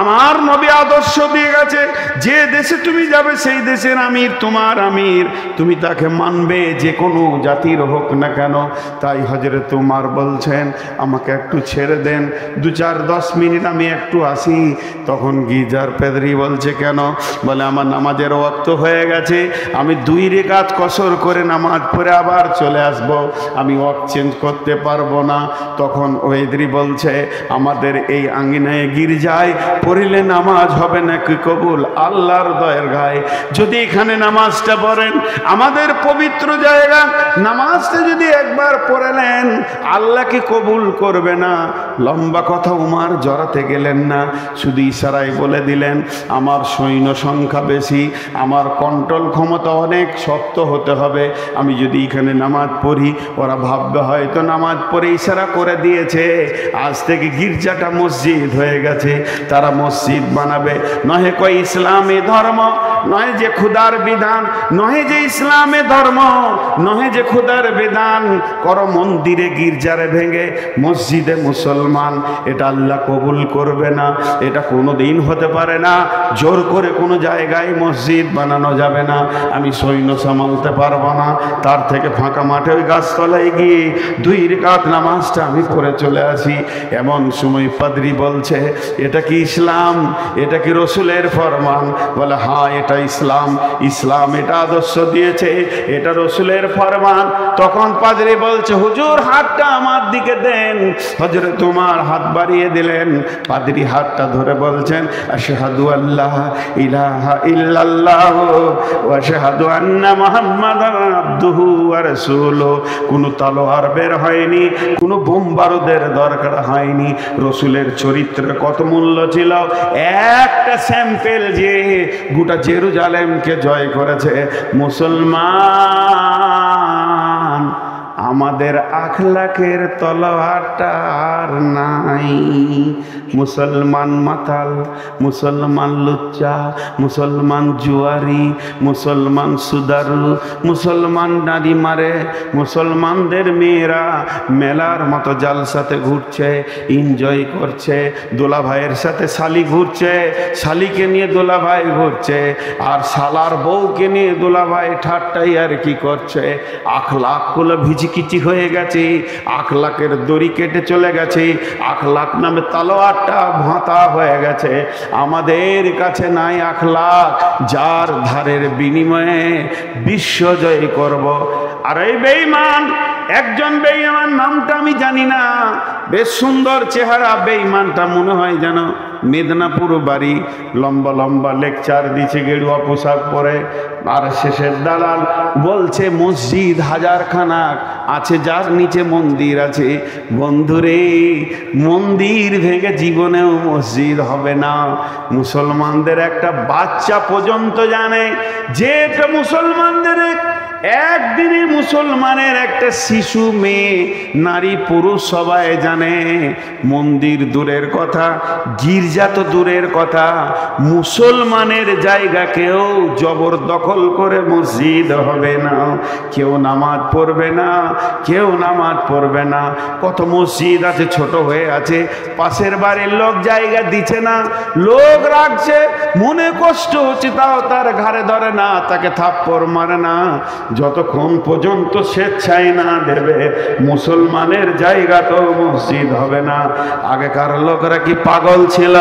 আমার নবী আদর্শ দিয়ে গেছে, যে দেশে তুমি যাবে সেই দেশের আমির তোমার আমির, তুমি তাকে মানবে, যে কোনো জাতির হোক না কেন। তাই হযরত উমর বলছেন আমাকে একটু ছেড়ে দেন, 2-4-10 মিনিট আমি একটু আসি। তখন গির্জার পেদরি বলছে কেন? বলে আমার নামাজের ওয়াক্ত হয়ে গেছে, আমি 2 রাকাত কসর করে নামাজ পড়ে আবার চলে আসব, আমি ওয়াক্ত চেঞ্জ করতে পারবো না। তখন পেদরি বলছে আমাদের এই আঙ্গিনায় গির্জায় পড়লে নামাজ হবে নাকি কবুল? আল্লাহর দয়ের গায়ে যদি এখানে নামাজটা পড়েন, আমাদের পবিত্র জায়গা, নামাজটা যদি একবার পড়লেন আল্লাহকে কবুল করবে না? লম্বা কথা উমার জড়াতে গেলেন না, শুধু ইশারায় বলে দিলেন আমার সৈন্য সংখ্যা বেশি, আমার কন্ট্রোল ক্ষমতা অনেক শক্ত হতে হবে, আমি যদি এখানে নামাজ পড়ি ওরা ভাববে হয়তো নামাজ পড়ে ইশারা করে দিয়েছে, আজ থেকে গির্জাটা মসজিদ হয়ে গেছে, তারা মসজিদ বানাবে। নহে কই ইসলামী ধর্ম, নহে যে খুদার বিধান, নহে যে ইসলামে ধর্ম, নহে যে খুদার বিধান, করো মন্দিরে গির্জারে ভেঙে মসজিদে মুসলমান, এটা আল্লাহ কবুল করবে না, এটা কোনো দিন হতে পারে না। জোর করে কোনো জায়গায় মসজিদ বানানো যাবে না, আমি সৈন্য সামালতে পারবো না, তার থেকে ফাঁকা মাঠে ওই গাছতলায় গিয়ে 2 রাকাত নামাজটা আমি পড়ে চলে আসি। এমন সময় পাদ্রী বলছে এটা কি ইসলাম? এটা কি রসুলের ফরমান? বলে হ্যাঁ এটা ইসলাম, ইসলাম এটা আদর্শ দিয়েছে, এটা রসুলের ফরমান। তখন পাদ্রী বলছে হুজুর হাতটা আমার দিকে দেন। হযরত তোমার হাত বাড়িয়ে দিলেন, পাদ্রী হাতটা ধরে বলছেন আশহাদু আল্লাহ ইলাহা ইল্লাল্লাহ ওয়া আশহাদু আন্না মুহাম্মাদান আবদুহু ওয়া রাসূলুহু। কোনো তলোয়ার বের হয়নি, কোনো বোম বারুদের দরকার হয়নি। রসুলের চরিত্রের কত মূল্য ছিল, একটা স্যাম্পেল যে গোটা জেরুজালেমকে জয় করেছে। মুসলমান আমাদের আখলাকের তলোয়ারটা আর নাই। মুসলমান মাতাল, মুসলমান লুচ্চা, মুসলমান জুয়ারি, মুসলমান সুদারু, মুসলমান নারী মারে, মুসলমানদের মেয়েরা মেলার মতো জালসাতে ঘুরছে, এনজয় করছে, দোলা ভাইয়ের সাথে শালি ঘুরছে, শালিকে নিয়ে দোলা ভাই ঘুরছে, আর শালার বউকে নিয়ে দোলা ভাই ঠাট্টাই আর কি করছে। আখলাকগুলো ভিজিকিচি হয়ে গেছে, আখলাকের দড়ি কেটে চলে গেছে, আখলাক নামে তলোয়ারটা ভাঁতা হয়ে গেছে। আমাদের কাছে নাই আখলাক, যার ধারের বিনিময়ে বিশ্ব জয় করব। আর এই বেঈমান, একজন বেঈমান নামটা আমি জানি না, বেশ সুন্দর চেহারা, বেঈমানটা মনে হয় যেন মেদিনীপুর বাড়ি, লম্বা লম্বা লেকচার দিচ্ছে গেরুয়া পোশাক পরে, আর শেষের দালাল বলছে মসজিদ 1000 খানা আছে, যার নিচে মন্দির আছে। বন্ধুরে, মন্দির ভেঙে জীবনেও মসজিদ হবে না। মুসলমানদের একটা বাচ্চা পর্যন্ত জানে যে এটা মুসলমানদের, একদিনে মুসলমানের একটা শিশু, মেয়ে, নারী, পুরুষ সবাই জানে মন্দির দূরের কথা, গির্জা তো দূরের কথা, মুসলমানের জায়গাকেও জবরদখল করে মসজিদ হবে না। কেউ নামাজ পড়বে না, কেউ নামাজ পড়বে না। কত মসজিদ আছে ছোট হয়ে আছে, পাশের বাড়ির লোক জায়গা দিচ্ছে না, লোক রাখছে, মনে কষ্ট হচ্ছে, তাও তার ঘাড়ে ধরে না, তাকে থাপ্পড় মারে না, যতক্ষণ পর্যন্ত স্বেচ্ছায় না দেবে মুসলমানের জায়গা তো মসজিদ হবে না। আগেকার লোকরা কি পাগল ছিল?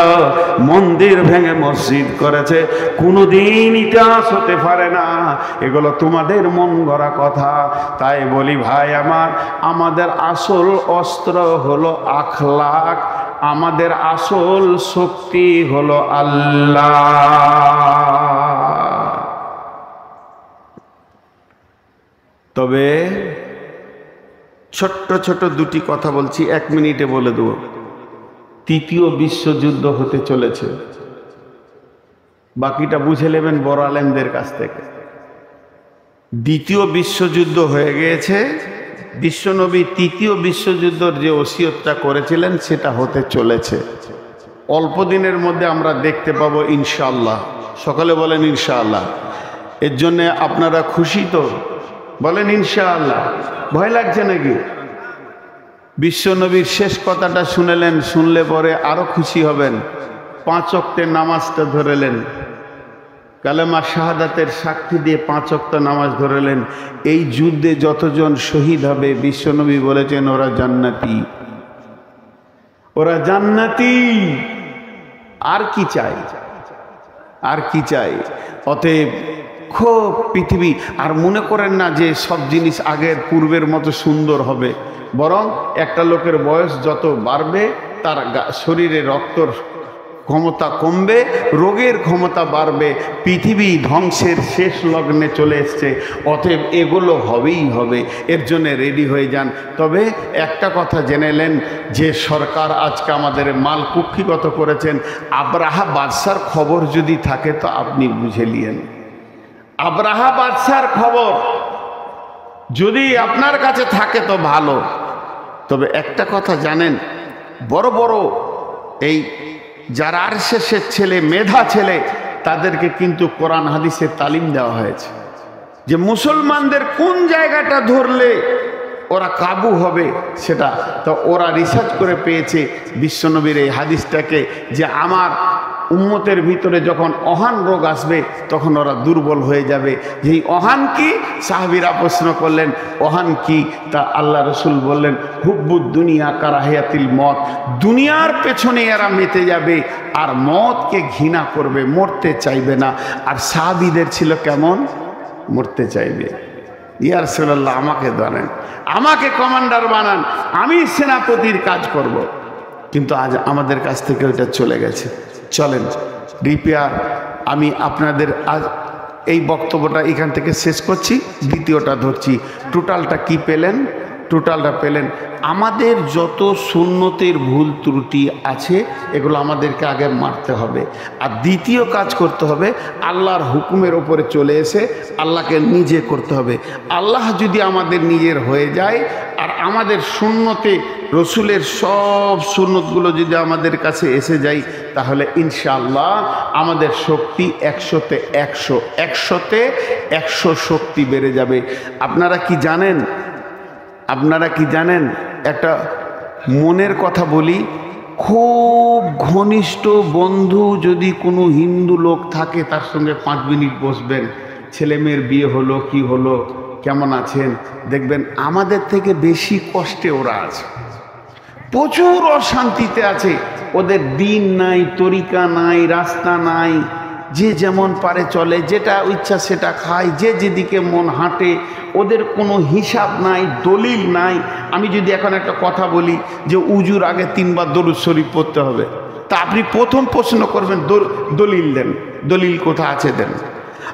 মন্দির ভেঙে মসজিদ করেছে, কোনোদিন ইতিহাস হতে পারে না। এগুলো তোমাদের মন গড়া কথা। তাই বলি ভাই আমার, আমাদের আসল অস্ত্র হলো আখলাক, আমাদের আসল শক্তি হলো আল্লাহ। তবে ছোট্ট ছোট 2টি কথা বলছি, 1 মিনিটে বলে দেব। 3য় বিশ্বযুদ্ধ হতে চলেছে, বাকিটা বুঝে নেবেন বড় আলেমদের কাছ থেকে। 2য় বিশ্বযুদ্ধ হয়ে গিয়েছে, বিশ্বনবী 3য় বিশ্বযুদ্ধের যে ওসিয়তটা করেছিলেন সেটা হতে চলেছে। অল্প দিনের মধ্যে আমরা দেখতে পাবো ইনশাআল্লাহ। সকলে বলেন ইনশাআল্লাহ। এর জন্যে আপনারা খুশি তো? বলেন ইনশাআল্লাহ। ভয় লাগছে নাকি? বিশ্বনবীর শেষ কথাটা শুনলেন, শুনলে পরে আরো খুশি হবেন। 5 ওয়াক্তের নামাজটা ধরেলেন, কালেমা শাহাদাতের সাক্ষী দিয়ে 5 ওয়াক্ত নামাজ ধরেলেন। এই যুদ্ধে যতজন শহীদ হবে বিশ্বনবী বলেছেন ওরা জান্নাতি। ওরা জান্নাতি। আর কি চাই, আর কি চাই? অতএব খুব পৃথিবী, আর মনে করেন না যে সব জিনিস আগের পূর্বের মতো সুন্দর হবে, বরং একটা লোকের বয়স যত বাড়বে তার শরীরে রক্তর ক্ষমতা কমবে, রোগের ক্ষমতা বাড়বে, পৃথিবী ধ্বংসের শেষ লগ্নে চলে এসছে। অতএব এগুলো হবেই হবে, এর জন্য রেডি হয়ে যান। তবে একটা কথা জেনেলেন যে সরকার আজকে আমাদের মাল কুক্ষিগত করেছেন। আব্রাহা বাদশার খবর যদি থাকে তো আপনি বুঝে নিয়েন, আব্রাহা বাদশার খবর যদি আপনার কাছে থাকে তো ভালো। তবে একটা কথা জানেন, বড় বড় এই যারা আরএসএসের ছেলে, মেধা ছেলে, তাদেরকে কিন্তু কোরআন হাদিসের তালিম দেওয়া হয়েছে যে মুসলমানদের কোন জায়গাটা ধরলে ওরা কাবু হবে সেটা। তো ওরা রিসার্চ করে পেয়েছে বিশ্বনবীর এই হাদিসটাকে, যে আমার উম্মতের ভিতরে যখন অহান রোগ আসবে তখন ওরা দুর্বল হয়ে যাবে। যেই অহান কি? সাহাবীরা প্রশ্ন করলেন অহান কি? তা আল্লাহ রসুল বললেন হুব্বুদ দুনিয়া কারাহিয়াতিল মত, দুনিয়ার পেছনে এরা মেতে যাবে আর মতকে ঘৃণা করবে, মরতে চাইবে না। আর সাহাবীদের ছিল কেমন? মরতে চাইবে। ইয়া রাসূলুল্লাহ আমাকে বানান, আমাকে কমান্ডার বানান, আমি সেনাপতির কাজ করব। কিন্তু আজ আমাদের কাছ থেকে ওইটা চলে গেছে। চলেন রিপেয়ার, আমি আপনাদের আজ এই বক্তব্যটা এখান থেকে শেষ করছি, দ্বিতীয়টা ধরছি। টোটালটা কি পেলেন? টোটালটা পেলেন আমাদের যত সুন্নতের ভুল ত্রুটি আছে এগুলো আমাদেরকে আগে মারতে হবে। আর দ্বিতীয় কাজ করতে হবে, আল্লাহর হুকুমের ওপরে চলে এসে আল্লাহকে নিজে করতে হবে। আল্লাহ যদি আমাদের নিজের হয়ে যায় আর আমাদের সুন্নতে রসুলের সব সুন্নতগুলো যদি আমাদের কাছে এসে যায়, তাহলে ইনশাআল্লাহ আমাদের শক্তি 100-তে 100, 100-তে 100 শক্তি বেড়ে যাবে। আপনারা কি জানেন? আপনারা কি জানেন? একটা মনের কথা বলি, খুব ঘনিষ্ঠ বন্ধু যদি কোনো হিন্দু লোক থাকে তার সঙ্গে 5 মিনিট বসবেন, ছেলে মেয়ের বিয়ে হলো, কি হলো, কেমন আছেন, দেখবেন আমাদের থেকে বেশি কষ্টে ওরা আছে, প্রচুর অশান্তিতে আছে। ওদের দিন নাই, তরিকা নাই, রাস্তা নাই, যে যেমন পারে চলে, যেটা ইচ্ছা সেটা খায়, যে যেদিকে মন হাঁটে, ওদের কোনো হিসাব নাই, দলিল নাই। আমি যদি এখন একটা কথা বলি যে উজুর আগে 3 বার দরুদ শরীফ পড়তে হবে, তা আপনি প্রথম প্রশ্ন করবেন দলিল দেন, দলিল কোথা আছে দেন।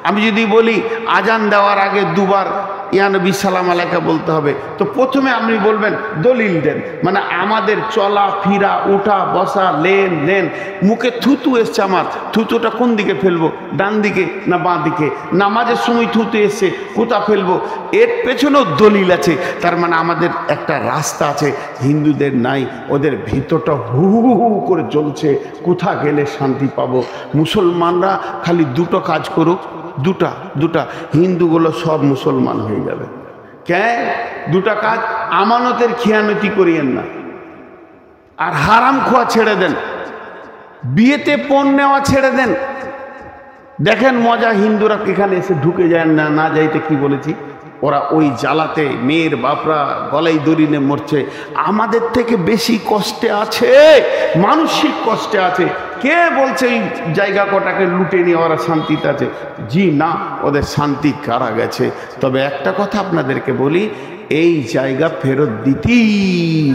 আমি যদি বলি আজান দেওয়ার আগে 2 বার ইয়া নবী সালাম আলাইকা বলতে হবে, তো প্রথমে আপনি বলবেন দলিল দেন। মানে আমাদের চলা ফিরা, উঠা বসা, লেনদেন, মুখে থুতু এসছে, আমার থুতুটা কোন দিকে ফেলবো, ডান দিকে না বাঁ দিকে, নামাজের সময় থুতু এসছে কোথা ফেলবো, এর পেছনেও দলিল আছে। তার মানে আমাদের একটা রাস্তা আছে, হিন্দুদের নাই। ওদের ভিতরটা হু হু হু করে চলছে, কোথা গেলে শান্তি পাবো। মুসলমানরা খালি 2টো কাজ করুক, দুটা হিন্দুগুলো সব মুসলমান হয়ে যাবে। কেন? 2টা কাজ, আমানতের খেয়ানতি করিয়েন না, আর হারাম খোয়া ছেড়ে দেন, বিয়েতে পণ নেওয়া ছেড়ে দেন। দেখেন মজা, হিন্দুরা এখানে এসে ঢুকে যায় না, না যাইতে কি বলেছি, ওরা ওই জ্বালাতে মেয়ের বাপরা গলায় দড়ি নিয়ে মরছে। আমাদের থেকে বেশি কষ্টে আছে, মানসিক কষ্টে আছে। কে বলছে এই জায়গা কটাকে লুটে নিয়ে ওরা শান্তিতে আছে? জি না, ওদের শান্তি কারা গেছে। তবে একটা কথা আপনাদেরকে বলি, এই জায়গা ফেরত দিতেই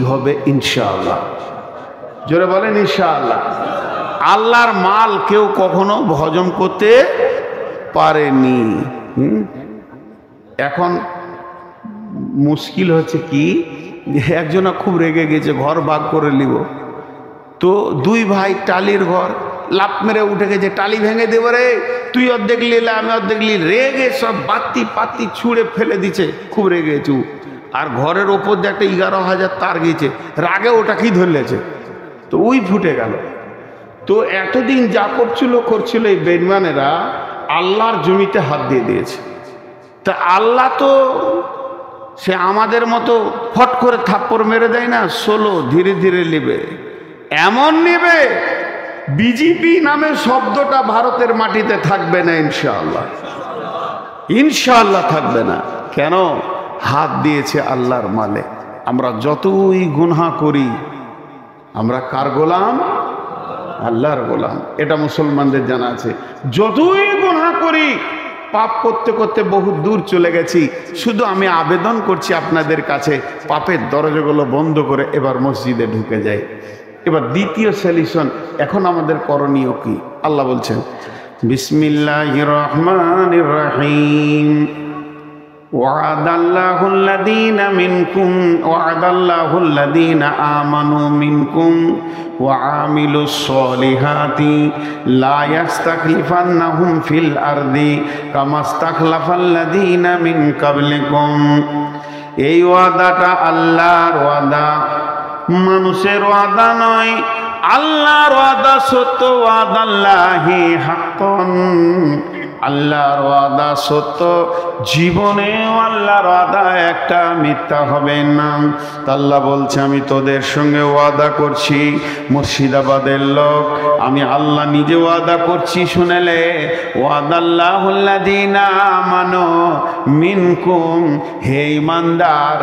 হবে ইনশাআল্লাহ। জোরে বলেন ইনশাআল্লাহ। আল্লাহর মাল কেউ কখনো হজম করতে পারেনি। এখন মুশকিল হচ্ছে কি, একজনা খুব রেগে গেছে, ঘর ভাগ করে নিব। তো 2 ভাই টালির ঘর, লাফ মেরে উঠে গেছে, টালি ভেঙে দেবো রে, তুই অর্ধেক নিলে আমি অর্ধেক নিলি, রেগে সব বাতি পাতি ছুঁড়ে ফেলে দিচ্ছে, খুব রেগে গেছে। আর ঘরের ওপর দিয়ে একটা 11,000 তার গেছে, রাগে ওটাকেই ধরলেছে, তো ওই ফুটে গেল। তো এতদিন যা করছিল এই বেঈমানেরা আল্লাহর জমিতে হাত দিয়ে দিয়েছে। তা আল্লাহ তো সে আমাদের মতো ফট করে থাপ্পড় মেরে দেয় না, 16 ধীরে ধীরে নেবে, এমন নেবে বিজেপি নামে শব্দটা ভারতের মাটিতে থাকবে না ইনশাআল্লাহ, ইনশাআল্লাহ থাকবে না। কেন? হাত দিয়েছে আল্লাহর মালে। আমরা যতই গুনাহ করি, আমরা কার গোলাম? আল্লাহর গোলাম। এটা মুসলমানদের জানা আছে। যতই গুনাহ করি, পাপ করতে করতে বহু দূর চলে গেছি, শুধু আমি আবেদন করছি আপনাদের কাছে, পাপের দরজাগুলো বন্ধ করে এবার মসজিদে ঢুকে যাই। এবার দ্বিতীয় সলিউশন, এখন আমাদের করণীয় কি? আল্লাহ বলছেন, বিসমিল্লাহির রহমানির রহিম, ওয়াদাল্লাহুল্লাযীনা আমানু মিনকুম ওয়া আমিলুস সলিহাতি লা ইস্তাখলিফান্নাহুম ফিল আরদি কামা ইস্তাখলাফাল্লাযীনা মিন কাবলিকুম। এই ওয়াদাটা আল্লাহর ওয়াদা, মানুষের ওয়াদা নয়। আল্লাহর ওয়াদা সত্য, ওয়াদাল্লাহি হাক্কান, আল্লাহর ওয়াদা সত্য, জীবনেও আল্লাহর ওয়াদা একটা মিথ্যা হবে না। আল্লাহ বলছে, আমি তোদের সঙ্গে ওয়াদা করছি, মুর্শিদাবাদের লোক, আমি আল্লাহ নিজে ওয়াদা করছি, শুনেলে, ওয়াদাল্লাহুল্লাযীনা আমানু মিনকুম, হে ঈমানদার,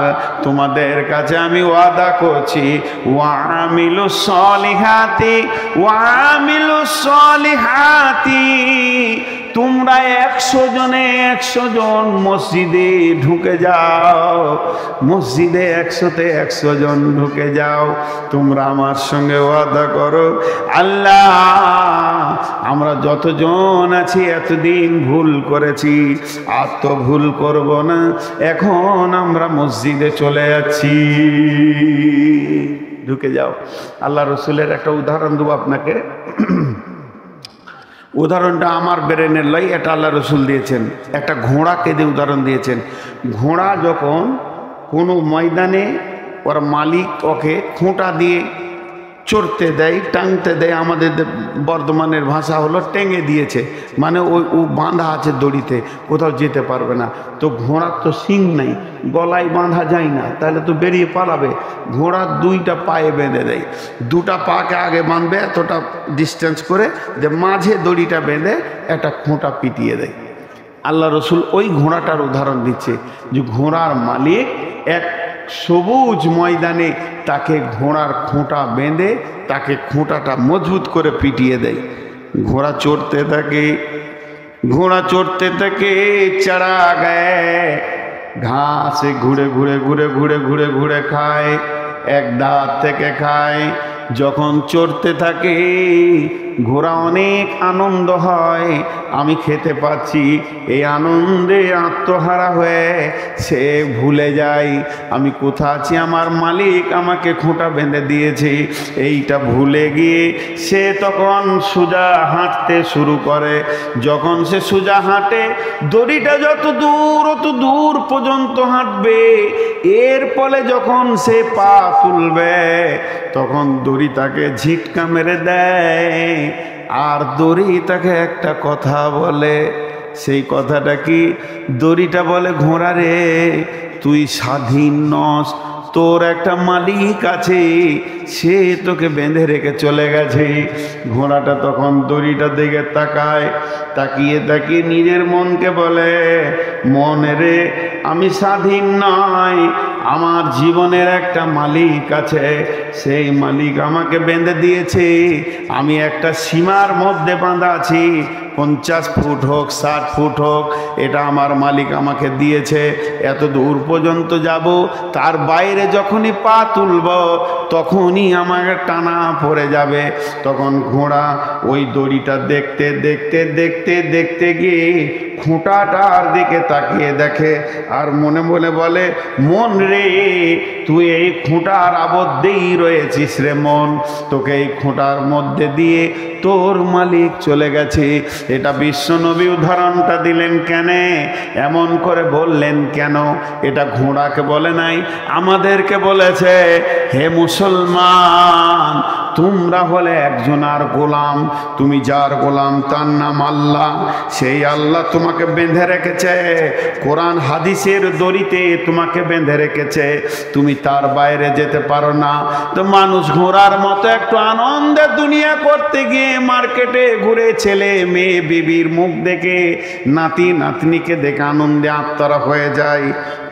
তোমাদের কাছে আমি ওয়াদা করছি, ওয়া আমিলুস সলিহাতি, ওয়া আমিলুস সলিহাতি, তোমরা 100 জনে 100 জন মসজিদে ঢুকে যাও, মসজিদে 100তে 100 জন ঢুকে যাও, তোমরা আমার সঙ্গে ওয়াদা করো, আল্লাহ আমরা যতজন আছি এতদিন ভুল করেছি, আর তো ভুল করব না, এখন আমরা মসজিদে চলে যাচ্ছি, ঢুকে যাও। আল্লাহ রসুলের একটা উদাহরণ দেবো আপনাকে। উদাহরণটা আমার ব্রেনের লাই, এটা আল্লাহ রসুল দিয়েছেন। একটা ঘোড়াকে দিয়ে উদাহরণ দিয়েছেন। ঘোড়া যখন কোনো ময়দানে ওর মালিক ওকে খোঁটা দিয়ে চড়তে দেয়, টাঙতে দেয়, আমাদের বর্ধমানের ভাষা হলো টেঙে দিয়েছে, মানে ও বাঁধা আছে দড়িতে, কোথাও যেতে পারবে না। তো ঘোড়ার তো শিং নাই, গলায় বাঁধা যায় না, তাহলে তো বেরিয়ে পালাবে। ঘোড়ার 2টা পায়ে বেঁধে দেয়, 2টা পাকে আগে বাঁধবে এতটা ডিস্টেন্স করে, যে মাঝে দড়িটা বেঁধে একটা খোঁটা পিটিয়ে দেয়। আল্লাহ রসুল ওই ঘোড়াটার উদাহরণ দিচ্ছে, যে ঘোড়ার মালিক এক সবুজ ময়দানে তাকে ঘোড়ার খোঁটা বেঁধে তাকে খোঁটাটা মজবুত করে পিটিয়ে দেয়। ঘোড়া চড়তে থাকে, ঘোড়া চড়তে থাকে, চড়া গায়ে ঘাসে ঘুরে ঘুরে ঘুরে ঘুরে ঘুরে ঘুরে খায়, এক দাঁত থেকে খায়। যখন চড়তে থাকে ঘোড়া অনেক আনন্দ হয়, আমি খেতে পাচ্ছি, এই আনন্দে আত্মহারা হয়ে সে ভুলে যায় আমি কোথা আছি, আমার মালিক আমাকে খোঁটা বেঁধে দিয়েছে, এইটা ভুলে গিয়ে সে তখন সোজা হাঁটতে শুরু করে। যখন সে সোজা হাঁটে, দড়িটা যত দূর পর্যন্ত হাঁটবে, এর ফলে যখন সে পা তুলবে তখন দড়ি তাকে ঝিটকা মেরে দেয়, আর দড়ি তাকে একটা কথা বলে। সেই কথাটা কি? দড়িটা বলে, ঘোড়া রে, তুই স্বাধীন নস, তোর একটা মালিক আছে, সে তোকে বেঁধে রেখে চলে গেছে। ঘোড়াটা তখন দড়িটার দিকে তাকায়, তাকিয়ে তাকিয়ে নিজের মনকে বলে, মন রে, আমি স্বাধীন নয়, আমার জীবনের একটা মালিক আছে, সেই মালিক আমাকে বেঁধে দিয়েছে, আমি একটা সীমার মধ্যে বাঁধা আছি, 50 ফুট হোক 60 ফুট হোক, এটা আমার মালিক আমাকে দিয়েছে, এত দূর পর্যন্ত যাব, তার বাইরে যখনই পা তুলব তখনই আমাকে টানা পড়ে যাবে। তখন ঘোড়া ওই দড়িটা দেখতে দেখতে দেখতে দেখতে গিয়ে খুঁটাটার দিকে তাকিয়ে দেখে, আর মনে মনে বলে, মন রে, তুই এই খুঁটার আবদ্ধেই রয়েছিস রে মন, তোকে এই খুঁটার মধ্যে দিয়ে তোর মালিক চলে গেছে। এটা বিশ্বনবী উদাহরণটা দিলেন কেন, এমন করে বললেন কেন? এটা ঘোড়াকে বলে নাই, আমাদেরকে বলেছে, হে মুসলমান, তোমরা হলে একজনার গোলাম, তুমি যার গোলাম তার নাম আল্লাহ, সেই আল্লাহ তোমাকে বেঁধে রেখেছে, কোরআন হাদিসের দড়িতে তোমাকে বেঁধে রেখেছে, তুমি তার বাইরে যেতে পারো না। তো মানুষ ঘোড়ার মতো একটু আনন্দের দুনিয়া করতে গিয়ে মার্কেটে ঘুরে ছেলে মেয়ে বিবির মুখ দেখে, নাতি নাতনিকে দেখে আনন্দে আত্মারা হয়ে যায়।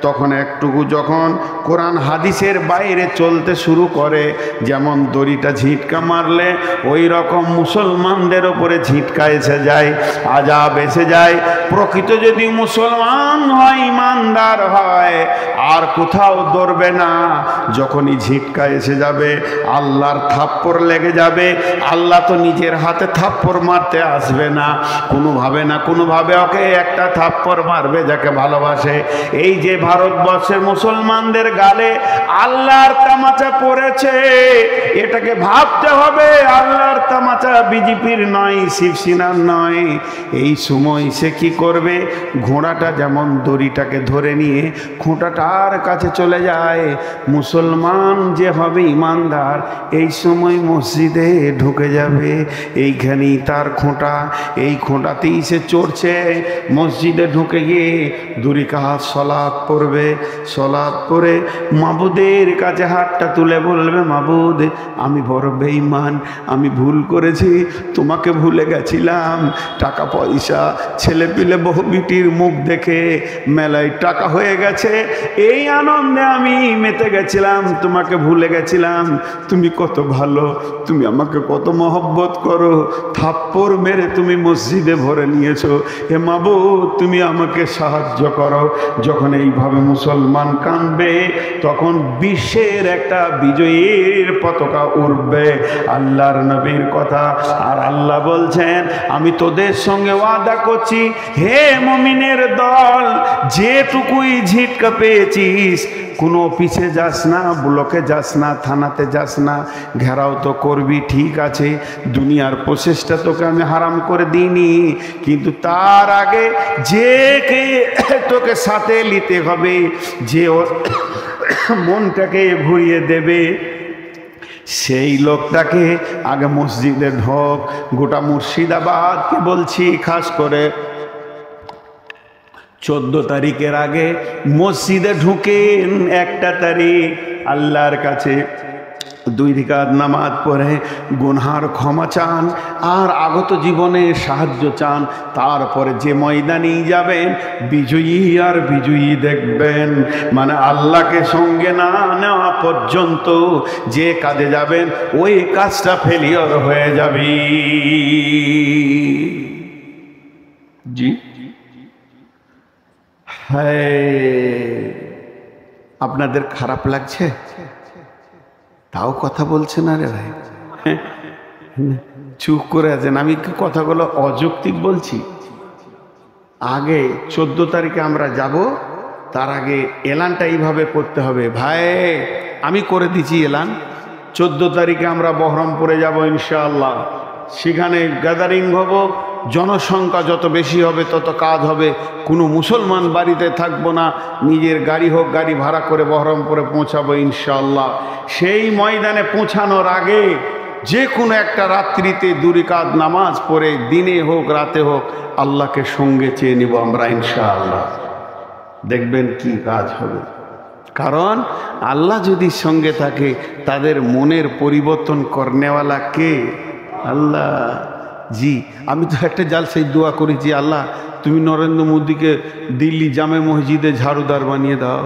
তখন একটুকু যখন কোরআন হাদিসের বাইরে চলতে শুরু করে, যেমন দড়িটা ঝিটকা মারলে ওই রকম মুসলমানদের ওপরে ঝিটকা এসে যায়, আযাব এসে যায়। প্রকৃত যদি মুসলমান হয়, ইমানদার হয়, আর কোথাও দৌড়বে না। যখনই ঝিটকা এসে যাবে, আল্লাহর থাপ্পড় লেগে যাবে। আল্লাহ তো নিজের হাতে থাপ্পড় মারতে আসবে না, কোনোভাবে ওকে একটা থাপ্পড় মারবে যাকে ভালোবাসে। এই যে ভারতবর্ষের মুসলমানদের গালে আল্লাহর তামাচা পড়েছে, এটাকে ভাবতে হবে আল্লাহর তামাচা, বিজেপির নয়, শিবসেনার নয়। এই সময় সে কি করবে? ঘোড়াটা যেমন দড়িটাকে ধরে নিয়ে খোঁটাটার কাছে চলে যায়। মুসলমান যে হবে ইমানদার, এই সময় মসজিদে ঢুকে যাবে। এইখানেই তার খোঁটা, এই খোঁটাতেই সে চড়ছে। মসজিদে ঢুকে গিয়ে দুরিকাত সলাত পড়বে। সলাত পড়ে মাবুদের কাছে হাতটা তুলে বলবে, মাবুদ আমি বড় বেঈমান, আমি ভুল করেছি, তোমাকে ভুলে গেছিলাম। টাকা পয়সা, ছেলে পিলে, বহু বিটির মুখ দেখে মেলায় টাকা হয়ে গেছে, এই আনন্দে আমি মেতে গেছিলাম, তোমাকে ভুলে গেছিলাম। তুমি কত ভালো, তুমি আমাকে কত মহব্বত করো, থাপ্পড় মেরে তুমি মসজিদে ভরে নিয়েছো। হে মাবুদ তুমি আমাকে সাহায্য করো। যখন এইভাবে মুসলমান কাঁদবে, তখন বিশ্বের একটা বিজয়ীর পতাকা উড়বে। আল্লাহর নবীর কথা। আর আল্লাহ বলছেন, আমি তোদের সঙ্গে ওয়াদা করছি, হে মুমিনের দল, যেটুকুই ঝিটকা পেয়েছিস, কোনো অফিসে যাস না, ব্লকে যাস না, থানাতে যাস না, ঘেরাও তো করবি, ঠিক আছে, দুনিয়ার প্রচেষ্টা তোকে আমি হারাম করে দিইনি, কিন্তু তার আগে যে কে তোকে সাথে নিতে হবে, যে ওর মনটাকে ঘুরিয়ে দেবে, সেই লোকটাকে আগে মসজিদে ঢোক। গোটা মুর্শিদাবাদকে বলছি, খাস করে 14 তারিখের আগে মসজিদে ঢুকেন। 1 তারিখ আল্লাহর কাছে 2 রাকাত নামাজ পড়ে গুনহার ক্ষমা চান আর আগত জীবনে সাহায্য চান। তারপরে যে ময়দানেই যাবেন, বিজয়ী আর বিজয়ী দেখবেন। মানে আল্লাহকে সঙ্গে না নেওয়া পর্যন্ত যে কাজে যাবেন, ওই কাজটা ফেলিওর হয়ে যাবে। জি হ্যাঁ, আপনাদের খারাপ লাগছে? তাও কথা বলছে না রে ভাই, চুপ করে আছেন। আমি কি কথাগুলো অযৌক্তিক বলছি? আগে 14 তারিখে আমরা যাব, তার আগে এলানটা এইভাবে করতে হবে। ভাই আমি করে দিচ্ছি এলান, 14 তারিখে আমরা বহরমপুরে যাব ইনশাআল্লাহ। সেখানে গ্যাদারিং হব, জনসংখ্যা যত বেশি হবে তত কাজ হবে। কোনো মুসলমান বাড়িতে থাকবো না, নিজের গাড়ি হোক, গাড়ি ভাড়া করে বহরমপুরে পৌঁছাবো ইনশাআল্লাহ। সেই ময়দানে পৌঁছানোর আগে যে কোনো একটা রাত্রিতে 2 রাকাত নামাজ পড়ে, দিনে হোক রাতে হোক, আল্লাহকে সঙ্গে চেয়ে নিব আমরা ইনশাআল্লাহ। দেখবেন কি কাজ হবে। কারণ আল্লাহ যদি সঙ্গে থাকে, তাদের মনের পরিবর্তন করনেওয়ালা কে? আল্লাহ। জি, আমি তো একটা জালসায় দোয়া করেছি, আল্লাহ তুমি নরেন্দ্র মোদীকে দিল্লি জামে মসজিদে ঝাড়ুদার বানিয়ে দাও।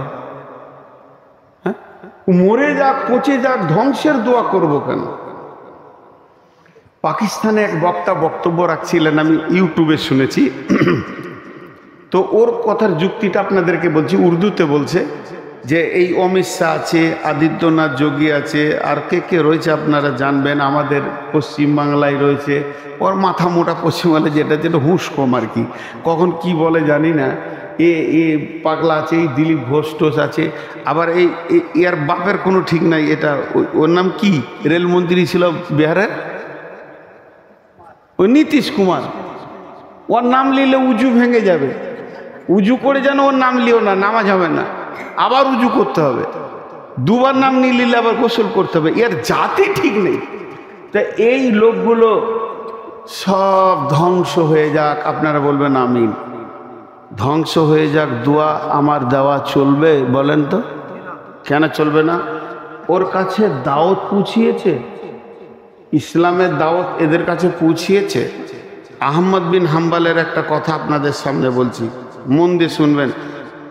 হ্যাঁ, মরে যাক, পচে যাক, ধ্বংসের দোয়া করব কেন? পাকিস্তানে এক বক্তা বক্তব্য রাখছিলেন, আমি ইউটিউবে শুনেছি। তো ওর কথার যুক্তিটা আপনাদেরকে বলছি, উর্দুতে বলছে যে এই অমিত শাহ আছে, আদিত্যনাথ যোগী আছে, আর কে কে রয়েছে আপনারা জানবেন, আমাদের পশ্চিমবাংলায় রয়েছে। ওর মাথা মোটা পশ্চিমবাংলায় যেটা হুঁশ কম আর কি, কখন কি বলে জানি না। এ পাগলা আছে, এই দিলীপ ঘোষ টোষ আছে, আবার এর বাপের কোনো ঠিক নাই। এটা ওর নাম কি, রেলমন্ত্রী ছিল বিহারের, ওই নীতিশ কুমার। ওর নাম নিলে উজু ভেঙে যাবে, উজু করে যেন ওর নাম লিও না, নামাজ হবে না, আবার উজু করতে হবে, 2 বার নাম নিয়ে নিলে আবার গোসল করতে হবে। এর জাতি ঠিক নেই। তা এই লোকগুলো সব ধ্বংস হয়ে যাক, আপনারা বলবেন আমিন। ধ্বংস হয়ে যাক, দোয়া আমার দেওয়া চলবে? বলেন তো কেন চলবে না? ওর কাছে দাওয়াত পৌঁছিয়েছে, ইসলামের দাওয়াত এদের কাছে পৌঁছিয়েছে। আহমদ বিন হাম্বলের একটা কথা আপনাদের সামনে বলছি, মন দিয়ে শুনবেন।